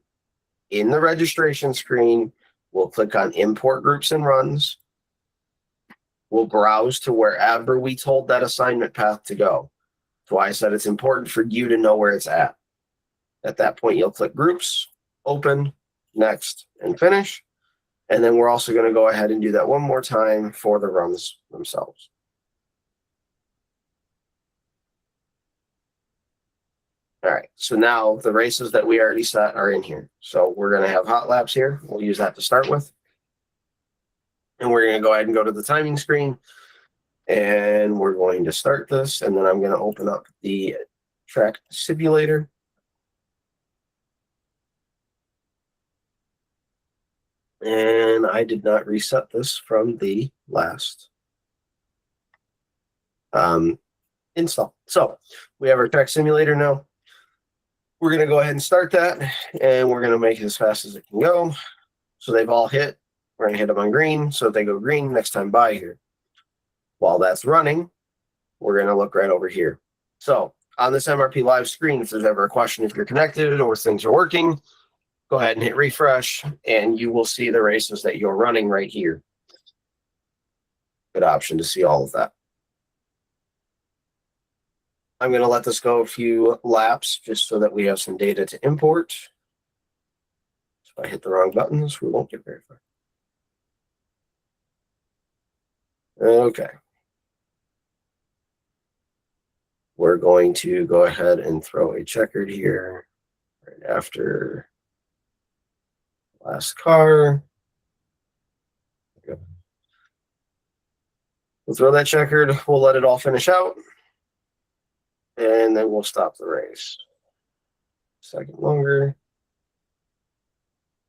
in the registration screen, we'll click on import groups and runs. We'll browse to wherever we told that assignment path to go. That's why I said it's important for you to know where it's at. At that point, you'll click groups, open, next, and finish. And then we're also going to go ahead and do that one more time for the runs themselves. All right, so now the races that we already set are in here. So we're going to have hot laps here. We'll use that to start with. And we're going to go ahead and go to the timing screen. And we're going to start this. And then I'm going to open up the track simulator. And I did not reset this from the last install. So we have our track simulator now. We're going to go ahead and start that, and we're going to make it as fast as it can go. So they've all hit. We're going to hit them on green. So if they go green, next time by here. While that's running, we're going to look right over here. So on this MRP live screen, if there's ever a question, if you're connected or things are working, go ahead and hit refresh, and you will see the races that you're running right here. Good option to see all of that. I'm going to let this go a few laps just so that we have some data to import. If I hit the wrong buttons, we won't get very far. Okay. We're going to go ahead and throw a checkered here right after last car. We'll throw that checkered. We'll let it all finish out. And then we'll stop the race. Second longer.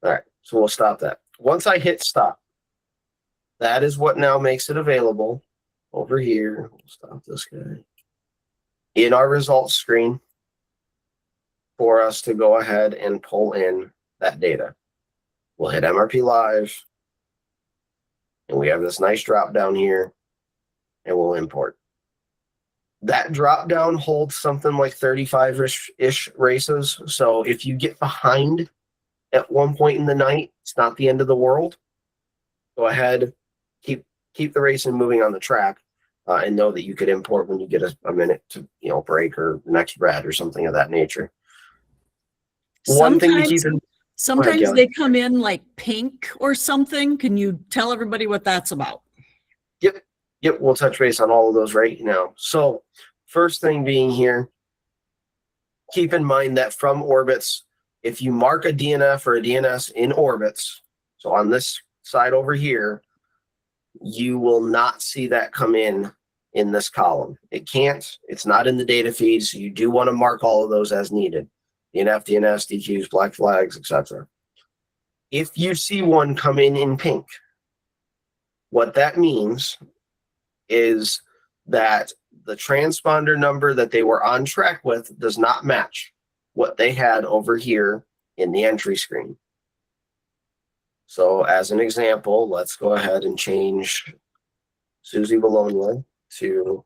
All right, so we'll stop that. Once I hit stop, that is what now makes it available over here. We'll stop this guy. In our results screen for us to go ahead and pull in that data. We'll hit MRP Live, and we have this nice drop down here, and we'll import. That drop down holds something like 35-ish races. So if you get behind at one point in the night, it's not the end of the world. Go ahead, keep the racing moving on the track, and know that you could import when you get a minute to break or next red or something of that nature. One thing to keep in. Sometimes they come in like pink or something. Can you tell everybody what that's about? Yep, we'll touch base on all of those right now. So first thing being here, keep in mind that from orbits, if you mark a DNF or a DNS in orbits, so on this side over here, you will not see that come in this column. It can't. It's not in the data feed, so you do want to mark all of those as needed. DNF, DNS, DQs, black flags, etc. If you see one come in pink, what that means is that the transponder number that they were on track with does not match what they had over here in the entry screen. So as an example, let's go ahead and change Susie Bologna to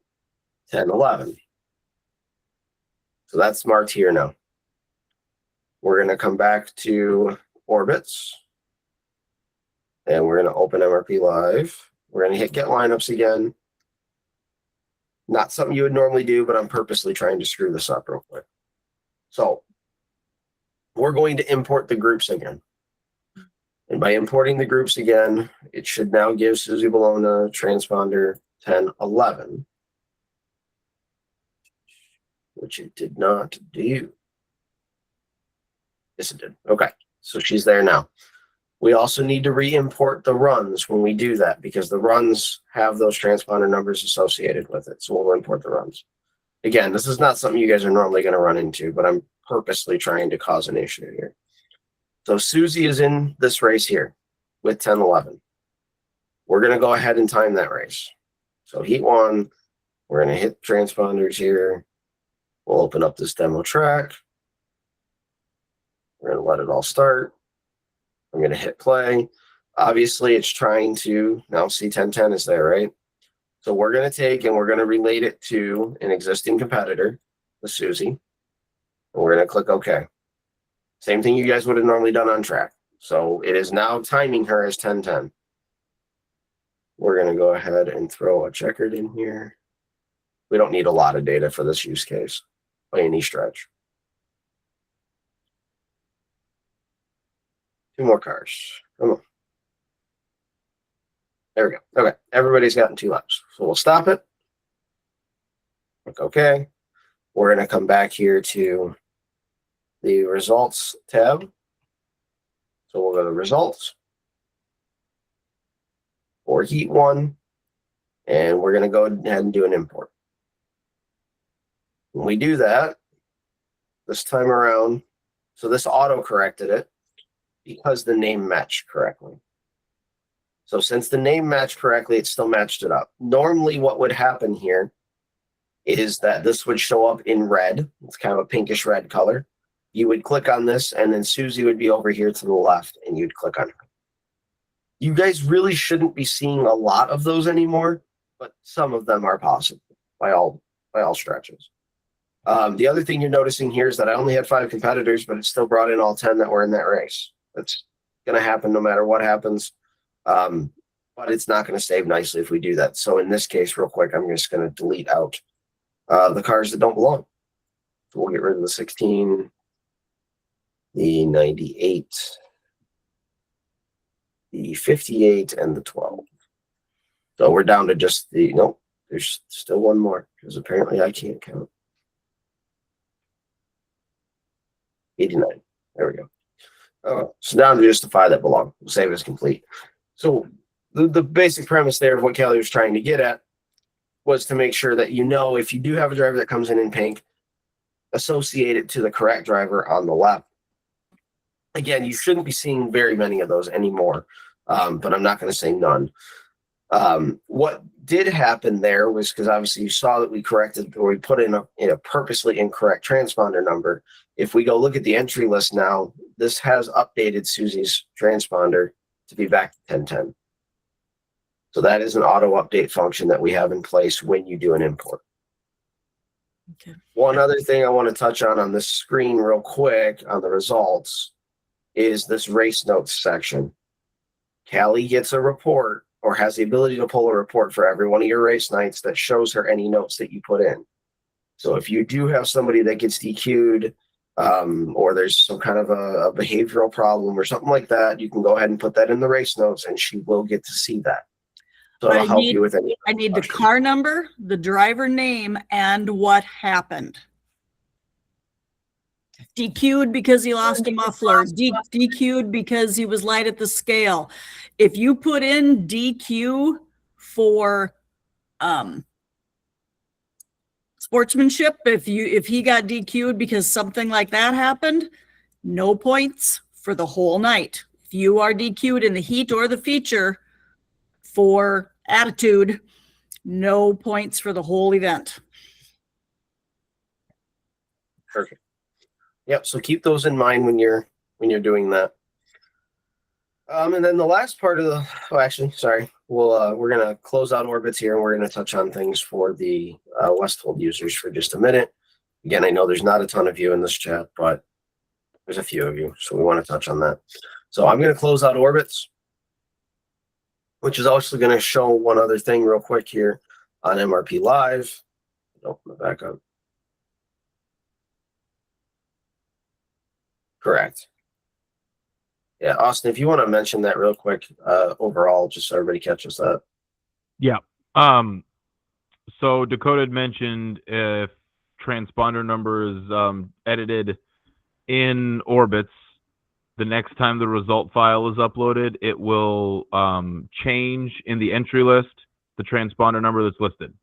1011. So that's marked here now. We're going to come back to orbits, and we're going to open MRP Live. We're going to hit get lineups again. Not something you would normally do, but I'm purposely trying to screw this up real quick. So we're going to import the groups again. And by importing the groups again, it should now give Susie Bologna transponder 1011, which it did not do. Yes, it did. Okay, so she's there now. We also need to re-import the runs when we do that, because the runs have those transponder numbers associated with it. So we'll import the runs. Again, this is not something you guys are normally going to run into, but I'm purposely trying to cause an issue here. So Susie is in this race here with 1011. We're going to go ahead and time that race. So heat 1, we're going to hit transponders here. We'll open up this demo track. We're going to let it all start. I'm going to hit play. Obviously, it's trying to now see 1010 is there, right? So we're going to take and we're going to relate it to an existing competitor, the Susie. And we're going to click OK. Same thing you guys would have normally done on track. So it is now timing her as 1010. We're going to go ahead and throw a checkered in here. We don't need a lot of data for this use case by any stretch. 2 more cars. Come on. There we go. Okay. Everybody's gotten 2 laps. So we'll stop it. Click OK. We're going to come back here to the results tab. So we'll go to results for heat 1. And we're going to go ahead and do an import. When we do that, this time around, so this auto corrected it because the name matched correctly. So since the name matched correctly, it still matched it up. Normally what would happen here is that this would show up in red. It's kind of a pinkish red color. You would click on this, and then Susie would be over here to the left, and you'd click on her. You guys really shouldn't be seeing a lot of those anymore, but some of them are possible by all stretches. The other thing you're noticing here is that I only had 5 competitors, but it still brought in all 10 that were in that race. That's going to happen no matter what happens. But it's not going to save nicely if we do that. So in this case, real quick, I'm just going to delete out the cars that don't belong. So we'll get rid of the 16, the 98, the 58, and the 12. So we're down to just the, nope, there's still one more because apparently I can't count. 89. There we go. So down to just the 5 that belong. We'll save as complete. So the basic premise there of what Kelly was trying to get at was to make sure that, you know, if you do have a driver that comes in pink, associate it to the correct driver on the left. Again, you shouldn't be seeing very many of those anymore, but I'm not going to say none. What did happen there was, because obviously you saw that we corrected, or we put in a purposely incorrect transponder number. If we go look at the entry list now, this has updated Susie's transponder to be back to 1010. So that is an auto update function that we have in place when you do an import. Okay. One other thing I want to touch on this screen real quick on the results is this race notes section. Callie gets a report, or has the ability to pull a report for every one of your race nights that shows her any notes that you put in. So if you do have somebody that gets DQ'd, or there's some kind of a behavioral problem or something like that, you can go ahead and put that in the race notes, and she will get to see that. So it'll help you with any. I need the car number, the driver name, and what happened. DQ'd because he lost a muffler. DQ'd because he was light at the scale. If you put in DQ for sportsmanship, if he got DQ'd because something like that happened, no points for the whole night. If you are DQ'd in the heat or the feature for attitude, no points for the whole event. Perfect. Yep. So keep those in mind when you're doing that. And then the last part of the, we're gonna close out orbits here, and we're gonna touch on things for the Westfold users for just a minute. Again, I know there's not a ton of you in this chat, but there's a few of you, so we want to touch on that. So I'm gonna close out orbits, which is also going to show one other thing real quick here on MRP Live. Open it back up. Correct. Yeah, Austin, if you want to mention that real quick, overall, just so everybody catches that. Yeah. So Dakota had mentioned if transponder number is edited in orbits, the next time the result file is uploaded, it will change in the entry list the transponder number that's listed.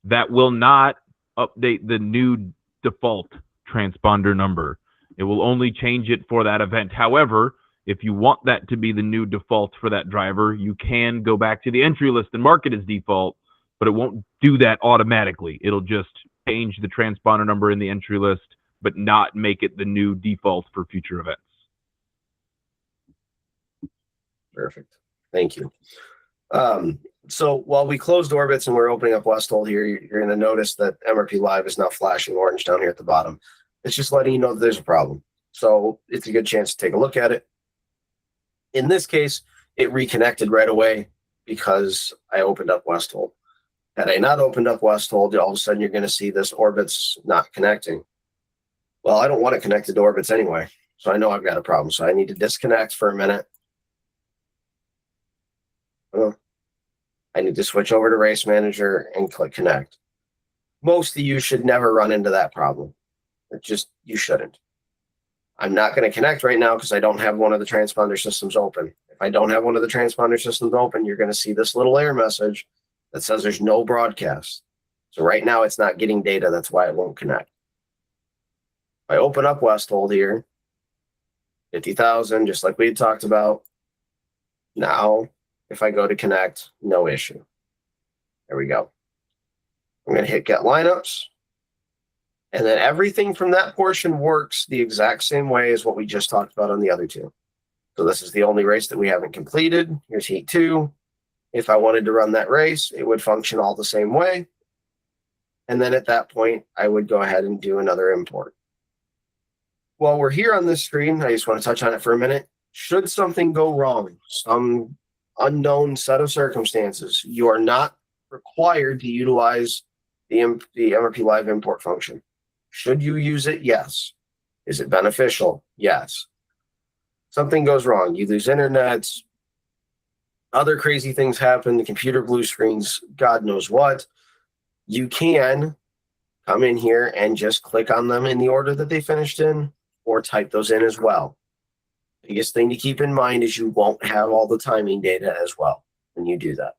That will not update the new default transponder number. It will only change it for that event. However, if you want that to be the new default for that driver, you can go back to the entry list and mark it as default, but it won't do that automatically. It'll just change the transponder number in the entry list, but not make it the new default for future events. Perfect. Thank you. So while we closed orbits and we're opening up Westfold here, you're going to notice that MRP Live is now flashing orange down here at the bottom. It's just letting you know that there's a problem. So it's a good chance to take a look at it. In this case, it reconnected right away because I opened up Westfold. Had I not opened up Westfold, all of a sudden you're going to see this orbits not connecting. Well, I don't want it connected to orbits anyway, so I know I've got a problem. So I need to disconnect for a minute. I need to switch over to Race Manager and click Connect. Most of you should never run into that problem. You shouldn't. I'm not going to connect right now because I don't have one of the transponder systems open. If I don't have one of the transponder systems open, you're going to see this little error message that says there's no broadcast. So right now it's not getting data. That's why it won't connect. If I open up Westfold here, 50,000, just like we had talked about. Now, if I go to connect, no issue. There we go. I'm going to hit Get Lineups. And then everything from that portion works the exact same way as what we just talked about on the other two. So this is the only race that we haven't completed. Here's heat 2. If I wanted to run that race, it would function all the same way. And then at that point, I would go ahead and do another import. While we're here on this screen, I just want to touch on it for a minute. Should something go wrong, some unknown set of circumstances, you are not required to utilize the MRP Live import function. Should you use it? Yes. Is it beneficial? Yes. Something goes wrong. You lose internet. Other crazy things happen. The computer blue screens, God knows what. You can come in here and just click on them in the order that they finished in, or type those in as well. Biggest thing to keep in mind is you won't have all the timing data as well when you do that.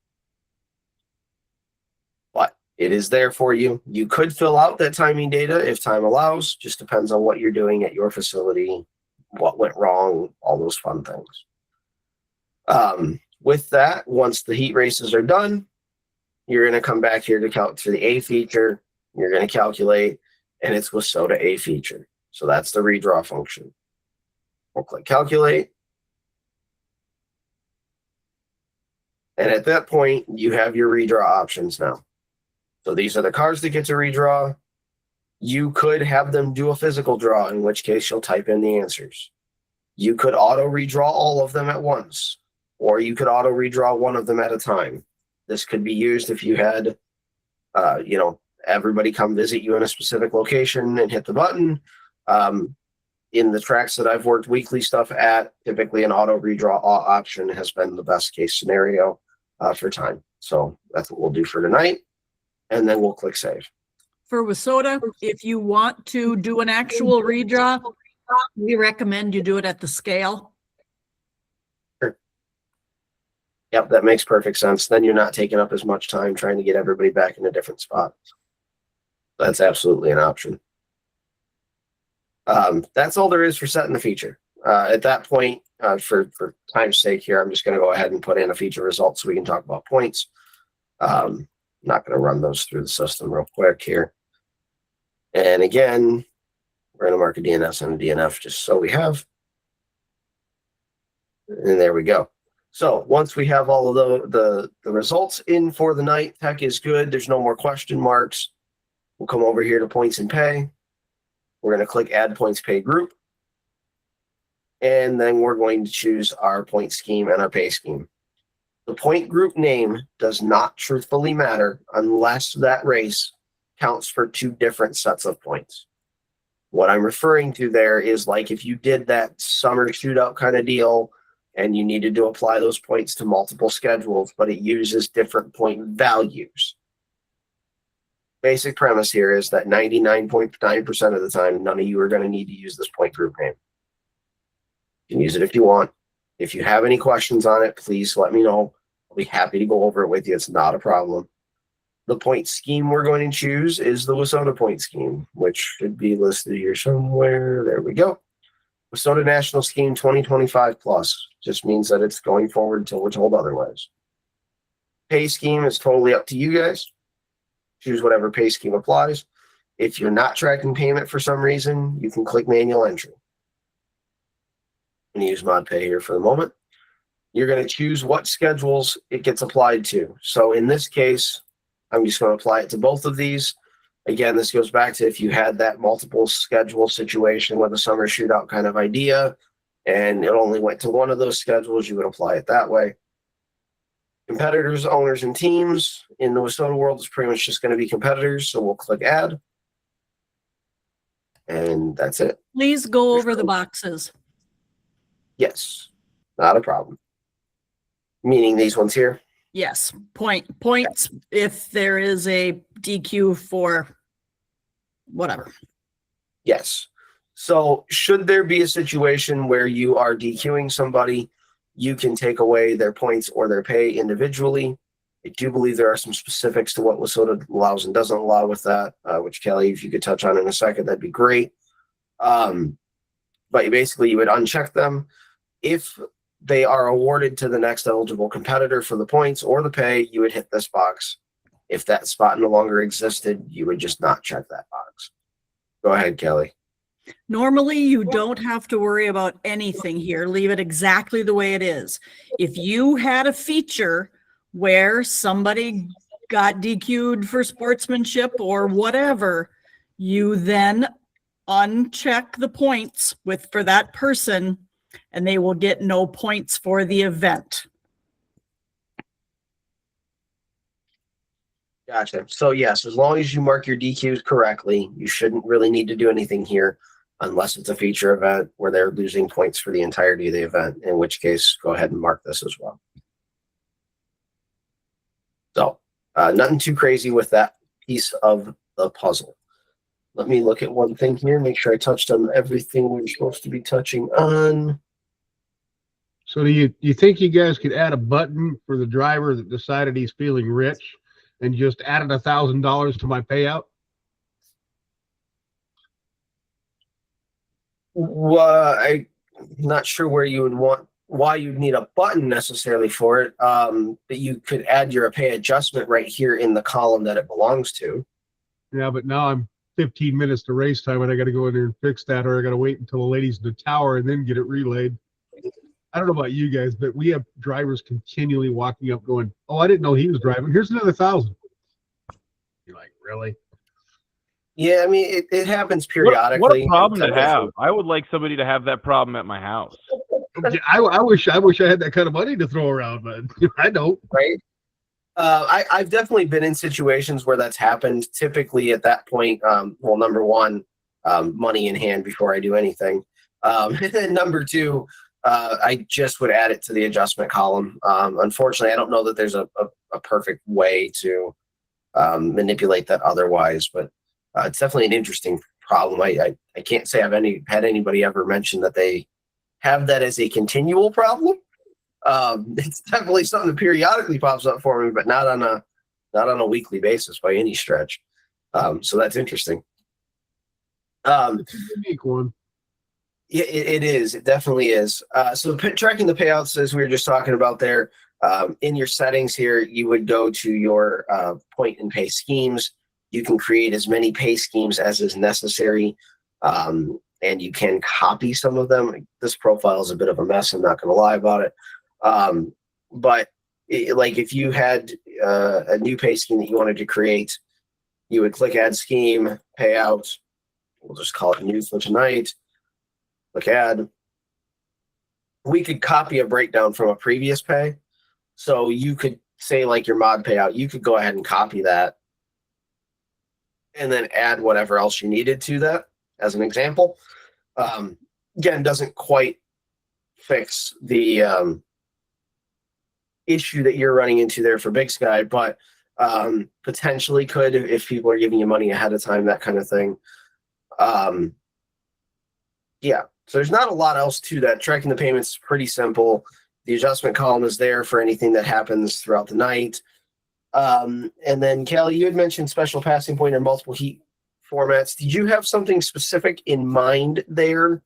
But it is there for you. You could fill out that timing data if time allows. Just depends on what you're doing at your facility, what went wrong, all those fun things. With that, once the heat races are done, you're going to come back here to the A feature. You're going to calculate, and it's WISSOTA A feature. So that's the redraw function. We'll click calculate. And at that point, you have your redraw options now. So these are the cars that get to redraw. You could have them do a physical draw, in which case you'll type in the answers. You could auto redraw all of them at once, or you could auto redraw one of them at a time. This could be used if you had, everybody come visit you in a specific location and hit the button. In the tracks that I've worked weekly stuff at, typically an auto redraw option has been the best case scenario for time. So that's what we'll do for tonight. And then we'll click save. For WISSOTA, if you want to do an actual redraw, we recommend you do it at the scale. Sure. Yep, that makes perfect sense. Then you're not taking up as much time trying to get everybody back in a different spot. That's absolutely an option. That's all there is for setting the feature. At that point, for time's sake here, I'm just going to go ahead and put in a feature result so we can talk about points. I'm not going to run those through the system real quick here. And again, we're going to mark a DNS and a DNF just so we have. And there we go. So once we have all of the results in for the night, tech is good. There's no more question marks. We'll come over here to points and pay. We're going to click add points pay group. And then we're going to choose our point scheme and our pay scheme. The point group name does not truthfully matter unless that race counts for two different sets of points. What I'm referring to there is like if you did that summer shootout kind of deal and you needed to apply those points to multiple schedules, but it uses different point values. Basic premise here is that 99.9% of the time, none of you are going to need to use this point group name. You can use it if you want. If you have any questions on it, please let me know. I'll be happy to go over it with you. It's not a problem. The point scheme we're going to choose is the WISSOTA point scheme, which should be listed here somewhere. There we go. WISSOTA National Scheme 2025 Plus just means that it's going forward until we're told otherwise. Pay scheme is totally up to you guys. Choose whatever pay scheme applies. If you're not tracking payment for some reason, you can click manual entry. I'm going to use mod pay here for the moment. You're going to choose what schedules it gets applied to. So in this case, I'm just going to apply it to both of these. Again, this goes back to if you had that multiple schedule situation with a summer shootout kind of idea, and it only went to one of those schedules, you would apply it that way. Competitors, owners, and teams in the WISSOTA world is pretty much just going to be competitors. So we'll click add. And that's it. Please go over the boxes. Yes, not a problem. Meaning these ones here? Yes, points if there is a DQ for whatever. Yes. So should there be a situation where you are DQing somebody, you can take away their points or their pay individually. I do believe there are some specifics to what WISSOTA allows and doesn't allow with that, which Kelly, if you could touch on in a second, that'd be great. But basically you would uncheck them. If they are awarded to the next eligible competitor for the points or the pay, you would hit this box. If that spot no longer existed, you would just not check that box. Go ahead, Kelly. Normally, you don't have to worry about anything here. Leave it exactly the way it is. If you had a feature where somebody got DQ'd for sportsmanship or whatever, you then uncheck the points for that person, and they will get no points for the event. Gotcha. So yes, as long as you mark your DQs correctly, you shouldn't really need to do anything here unless it's a feature event where they're losing points for the entirety of the event, in which case go ahead and mark this as well. So nothing too crazy with that piece of the puzzle. Let me look at one thing here, make sure I touched on everything we're supposed to be touching on. So do you think you guys could add a button for the driver that decided he's feeling rich and just added $1,000 to my payout? Well, I'm not sure where you would want, why you'd need a button necessarily for it. But you could add your pay adjustment right here in the column that it belongs to. Yeah, but now I'm 15 minutes to race time and I got to go in there and fix that, or I got to wait until the lady's in the tower and then get it relayed. I don't know about you guys, but we have drivers continually walking up going, "Oh, I didn't know he was driving. Here's another 1,000." You're like, really? Yeah, I mean, it happens periodically. What a problem to have. I would like somebody to have that problem at my house. I wish I had that kind of money to throw around, but I don't. Right. I've definitely been in situations where that's happened. Typically at that point, well, number one, money in hand before I do anything. And then number two, I just would add it to the adjustment column. Unfortunately, I don't know that there's a perfect way to manipulate that otherwise, but it's definitely an interesting problem. I can't say I've had anybody ever mention that they have that as a continual problem. It's definitely something that periodically pops up for me, but not on a weekly basis by any stretch. So that's interesting. It's a unique one. Yeah, it is. It definitely is. So tracking the payouts, as we were just talking about there, in your settings here, you would go to your point and pay schemes. You can create as many pay schemes as is necessary, and you can copy some of them. This profile is a bit of a mess. I'm not going to lie about it. But like if you had a new pay scheme that you wanted to create, you would click add scheme, payout. We'll just call it new for tonight. Click add. We could copy a breakdown from a previous pay. So you could say like your mod payout, you could go ahead and copy that and then add whatever else you needed to that as an example. Again, doesn't quite fix the issue that you're running into there for Big Sky, but potentially could if people are giving you money ahead of time, that kind of thing. Yeah, so there's not a lot else to that. Tracking the payments is pretty simple. The adjustment column is there for anything that happens throughout the night. And then, Callie, you had mentioned special passing point or multiple heat formats. Did you have something specific in mind there?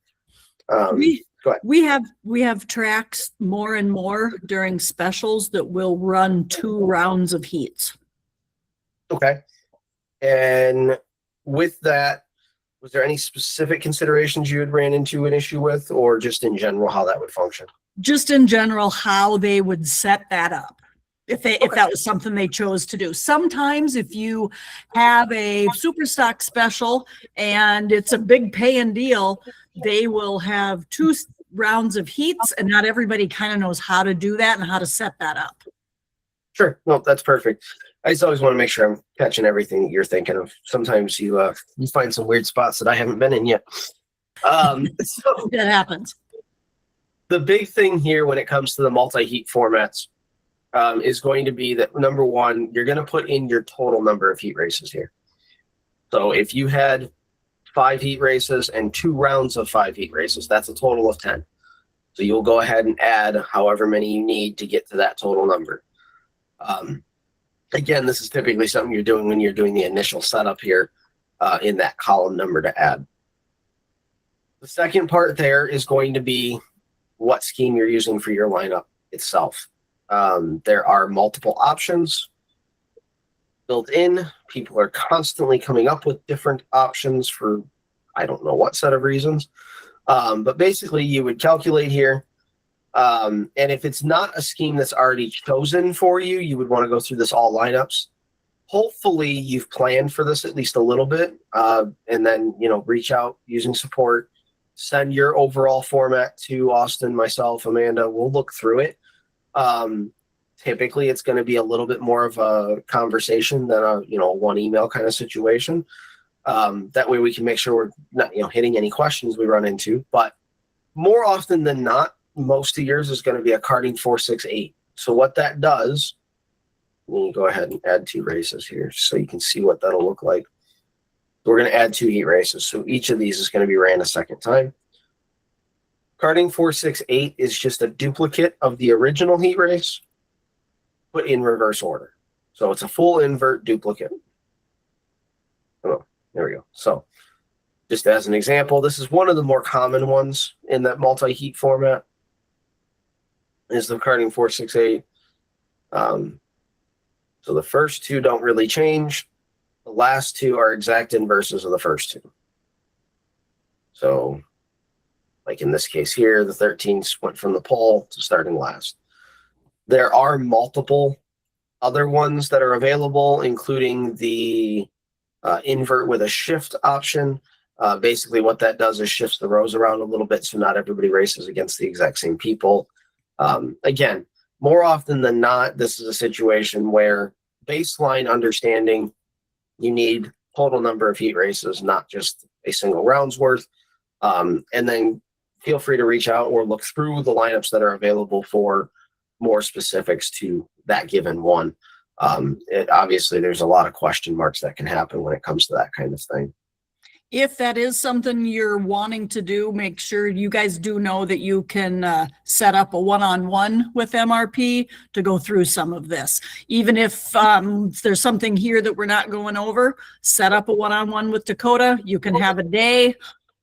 Go ahead. We have tracks more and more during specials that will run 2 rounds of heats. Okay. And with that, was there any specific considerations you had ran into an issue with, or just in general how that would function? Just in general, how they would set that up. If that was something they chose to do. Sometimes if you have a super stock special and it's a big pay-in deal, they will have 2 rounds of heats, and not everybody kind of knows how to do that and how to set that up. Sure. No, that's perfect. I just always want to make sure I'm catching everything that you're thinking of. Sometimes you find some weird spots that I haven't been in yet. So That happens. the big thing here when it comes to the multi-heat formats is going to be that, number one, you're going to put in your total number of heat races here. So if you had 5 heat races and 2 rounds of 5 heat races, that's a total of 10. So you'll go ahead and add however many you need to get to that total number. Again, this is typically something you're doing when you're doing the initial setup here in that column number to add. The second part there is going to be what scheme you're using for your lineup itself. There are multiple options built in. People are constantly coming up with different options for I don't know what set of reasons. But basically you would calculate here. And if it's not a scheme that's already chosen for you, you would want to go through this all lineups. Hopefully you've planned for this at least a little bit, and then, reach out using support, send your overall format to Austin, myself, Amanda. We'll look through it. Typically it's going to be a little bit more of a conversation than a, one email kind of situation. That way we can make sure we're not, hitting any questions we run into, but more often than not, most of yours is going to be a karting 468. So what that does, let me go ahead and add 2 races here so you can see what that'll look like. We're going to add 2 heat races. So each of these is going to be ran a second time. Karting 468 is just a duplicate of the original heat race, but in reverse order. So it's a full invert duplicate. Oh, there we go. So just as an example, this is one of the more common ones in that multi-heat format, is the karting 468. So the first 2 don't really change. The last 2 are exact inverses of the first 2. So like in this case here, the 13s went from the pole to starting last. There are multiple other ones that are available, including the invert with a shift option. Basically what that does is shifts the rows around a little bit so not everybody races against the exact same people. Again, more often than not, this is a situation where baseline understanding, you need total number of heat races, not just a single round's worth. And then feel free to reach out or look through the lineups that are available for more specifics to that given one. Obviously, there's a lot of question marks that can happen when it comes to that kind of thing. If that is something you're wanting to do, make sure you guys do know that you can set up a one-on-one with MRP to go through some of this. Even if there's something here that we're not going over, set up a one-on-one with Dakota. You can have a day,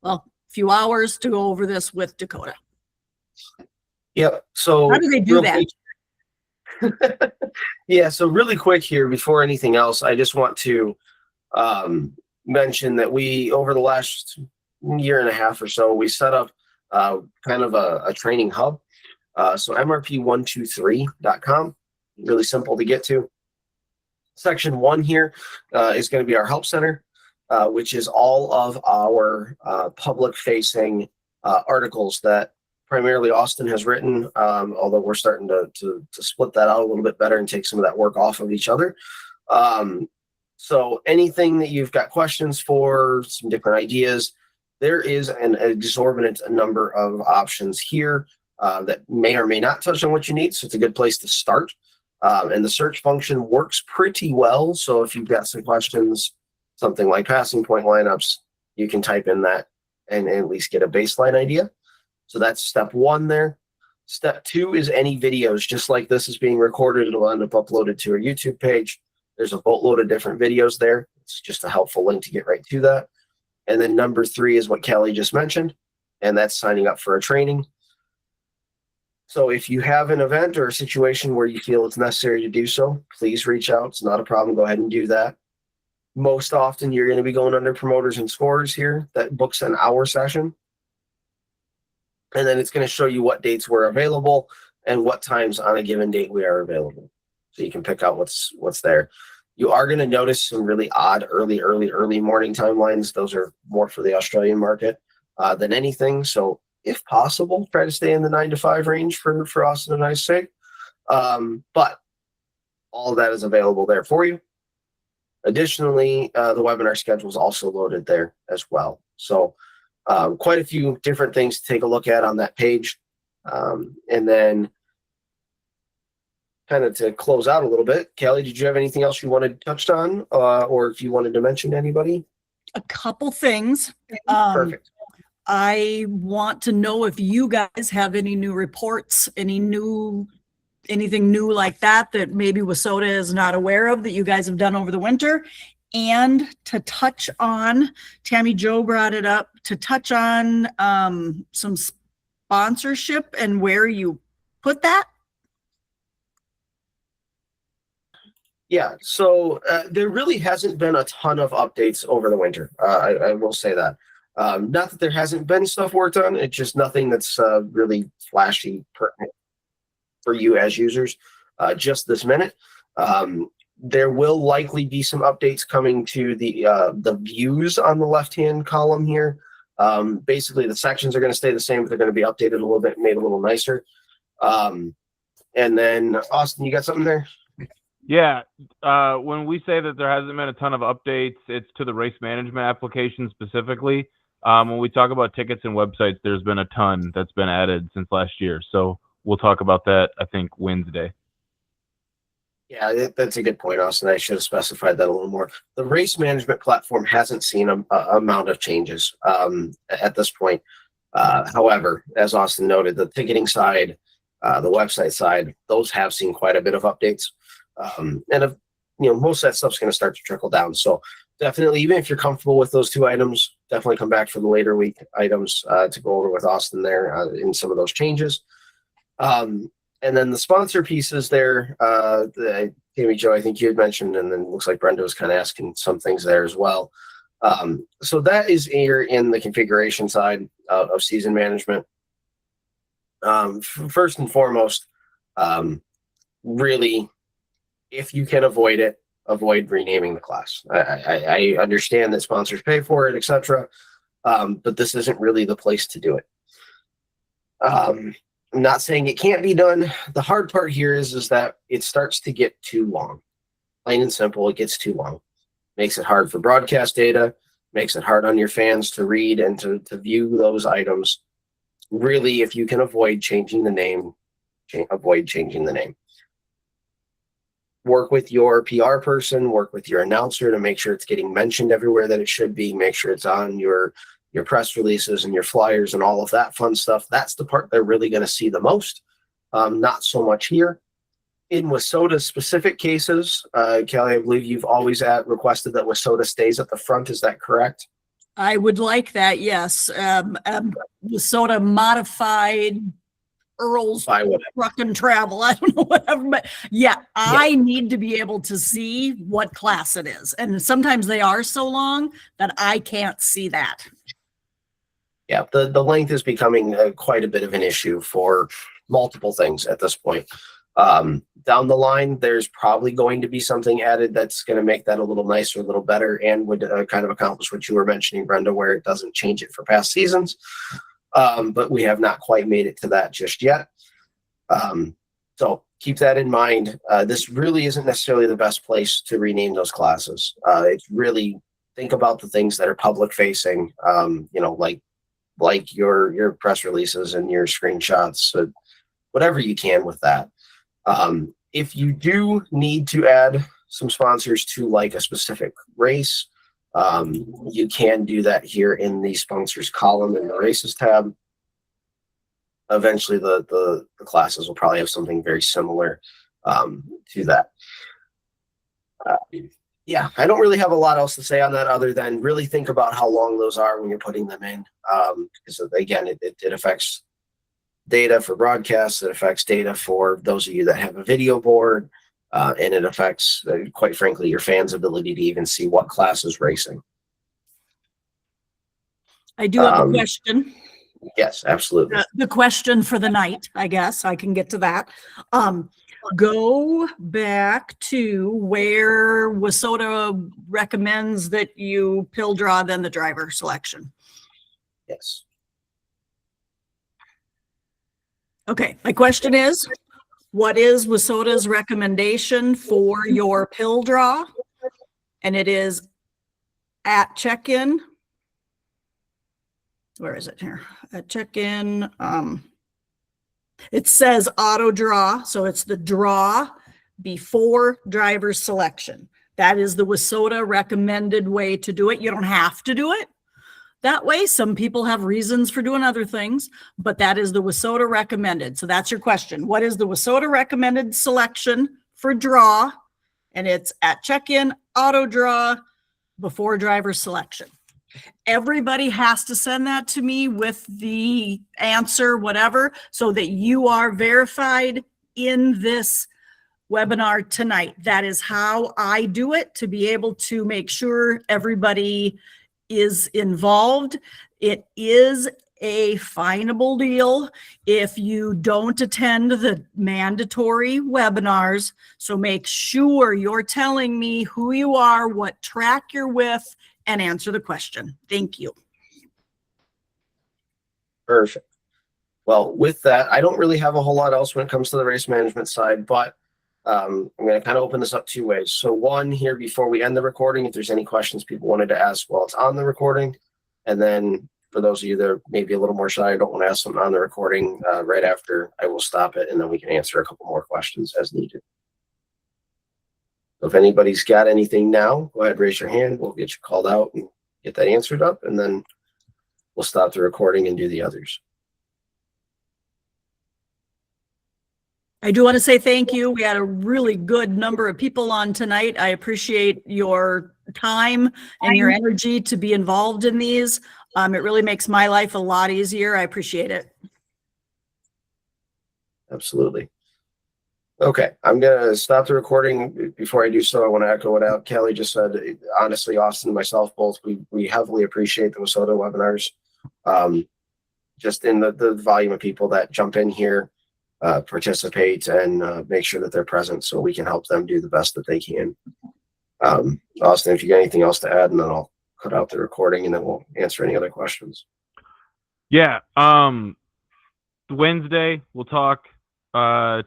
well, a few hours to go over this with Dakota. Yep. So how do they do that? Yeah. So really quick here, before anything else, I just want to mention that we, over the last year and a half or so, we set up kind of a training hub. So mrp123.com, really simple to get to. Section 1 here is going to be our help center, which is all of our public facing articles that primarily Austin has written, although we're starting to split that out a little bit better and take some of that work off of each other. So anything that you've got questions for, some different ideas, there is an exorbitant number of options here that may or may not touch on what you need. So it's a good place to start. And the search function works pretty well. So if you've got some questions, something like passing point lineups, you can type in that and at least get a baseline idea. So that's step 1 there. Step 2 is any videos, just like this is being recorded, it'll end up uploaded to our YouTube page. There's a boatload of different videos there. It's just a helpful link to get right to that. And then number 3 is what Kelly just mentioned, and that's signing up for a training. So if you have an event or a situation where you feel it's necessary to do so, please reach out. It's not a problem. Go ahead and do that. Most often you're going to be going under promoters and scorers here. That books an hour session. And then it's going to show you what dates we're available and what times on a given date we are available. So you can pick out what's there. You are going to notice some really odd early morning timelines. Those are more for the Australian market than anything. So if possible, try to stay in the 9 to 5 range for Austin and I's sake. But all of that is available there for you. Additionally, the webinar schedule is also loaded there as well. So quite a few different things to take a look at on that page. And then kind of to close out a little bit, Kelly, did you have anything else you wanted touched on, or if you wanted to mention anybody? A couple things. Perfect. I want to know if you guys have any new reports, anything new like that maybe WISSOTA is not aware of that you guys have done over the winter. And to touch on, Tammy Jo brought it up, to touch on some sponsorship and where you put that. Yeah, so there really hasn't been a ton of updates over the winter. I will say that. Not that there hasn't been stuff worked on, it's just nothing that's really flashy pertinent for you as users just this minute. There will likely be some updates coming to the views on the left-hand column here. Basically, the sections are going to stay the same, but they're going to be updated a little bit, made a little nicer. And then, Austin, you got something there? Yeah. When we say that there hasn't been a ton of updates, it's to the race management application specifically. When we talk about tickets and websites, there's been a ton that's been added since last year. So we'll talk about that, I think, Wednesday. Yeah, that's a good point, Austin. I should have specified that a little more. The race management platform hasn't seen a amount of changes at this point. However, as Austin noted, the ticketing side, the website side, those have seen quite a bit of updates. Most of that stuff's going to start to trickle down. So definitely, even if you're comfortable with those two items, definitely come back for the later week items to go over with Austin there in some of those changes. And then the sponsor pieces there, Tammy Jo, I think you had mentioned, and then it looks like Brenda was kind of asking some things there as well. So that is here in the configuration side of season management. First and foremost, really, if you can avoid it, avoid renaming the class. I understand that sponsors pay for it, etc., but this isn't really the place to do it. I'm not saying it can't be done. The hard part here is that it starts to get too long. Plain and simple, it gets too long. Makes it hard for broadcast data, makes it hard on your fans to read and to view those items. Really, if you can avoid changing the name, avoid changing the name. Work with your PR person, work with your announcer to make sure it's getting mentioned everywhere that it should be. Make sure it's on your press releases and your flyers and all of that fun stuff. That's the part they're really going to see the most. Not so much here. In WISSOTA specific cases, Kelly, I believe you've always requested that WISSOTA stays at the front. Is that correct? I would like that, yes. WISSOTA modified Earl's truck and travel. I don't know, whatever, but yeah, I need to be able to see what class it is. And sometimes they are so long that I can't see that. Yeah, the length is becoming quite a bit of an issue for multiple things at this point. Down the line, there's probably going to be something added that's going to make that a little nicer, a little better, and would kind of accomplish what you were mentioning, Brenda, where it doesn't change it for past seasons. But we have not quite made it to that just yet. So keep that in mind. This really isn't necessarily the best place to rename those classes. It's really, think about the things that are public facing, like your press releases and your screenshots, whatever you can with that. If you do need to add some sponsors to like a specific race, you can do that here in the sponsors column in the races tab. Eventually the classes will probably have something very similar to that. Yeah, I don't really have a lot else to say on that other than really think about how long those are when you're putting them in. Because again, it affects data for broadcasts, it affects data for those of you that have a video board, and it affects, quite frankly, your fans' ability to even see what class is racing. I do have a question. Yes, absolutely. The question for the night, I guess I can get to that. Go back to where WISSOTA recommends that you pill draw then the driver selection. Yes. Okay, my question is, what is WISSOTA's recommendation for your pill draw? And it is at check-in. Where is it here? At check-in, it says auto draw, so it's the draw before driver selection. That is the WISSOTA recommended way to do it. You don't have to do it that way. Some people have reasons for doing other things, but that is the WISSOTA recommended. So that's your question. What is the WISSOTA recommended selection for draw? And it's at check-in, auto draw, before driver selection. Everybody has to send that to me with the answer, whatever, so that you are verified in this webinar tonight. That is how I do it, to be able to make sure everybody is involved. It is a finable deal if you don't attend the mandatory webinars. So make sure you're telling me who you are, what track you're with, and answer the question. Thank you. Perfect. Well, with that, I don't really have a whole lot else when it comes to the race management side, but I'm going to kind of open this up two ways. So one, here before we end the recording, if there's any questions people wanted to ask while it's on the recording, and then for those of you that are maybe a little more shy, don't want to ask something on the recording, right after, I will stop it, and then we can answer a couple more questions as needed. So if anybody's got anything now, go ahead, raise your hand. We'll get you called out and get that answered up, and then we'll stop the recording and do the others. I do want to say thank you. We had a really good number of people on tonight. I appreciate your time and your energy to be involved in these. It really makes my life a lot easier. I appreciate it. Absolutely. Okay, I'm going to stop the recording. Before I do so, I want to echo what Kelly just said. Honestly, Austin and myself both, we heavily appreciate the WISSOTA webinars. Just in the volume of people that jump in here, participate, and make sure that they're present so we can help them do the best that they can. Austin, if you got anything else to add, and then I'll cut out the recording and then we'll answer any other questions. Yeah. Wednesday, we'll talk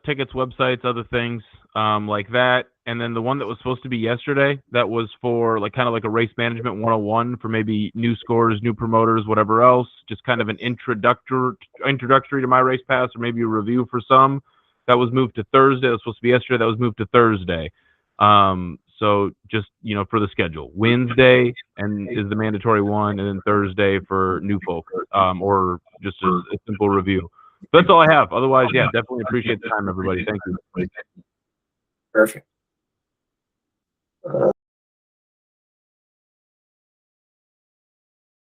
tickets, websites, other things like that. And then the one that was supposed to be yesterday, that was for like kind of like a race management 101 for maybe new scores, new promoters, whatever else, just kind of an introductory to My Race Pass, or maybe a review for some. That was moved to Thursday. It was supposed to be yesterday. That was moved to Thursday. So just, you know, for the schedule, Wednesday and is the mandatory one, and then Thursday for new folk, or just a simple review. That's all I have. Otherwise, yeah, definitely appreciate the time, everybody. Thank you. Perfect.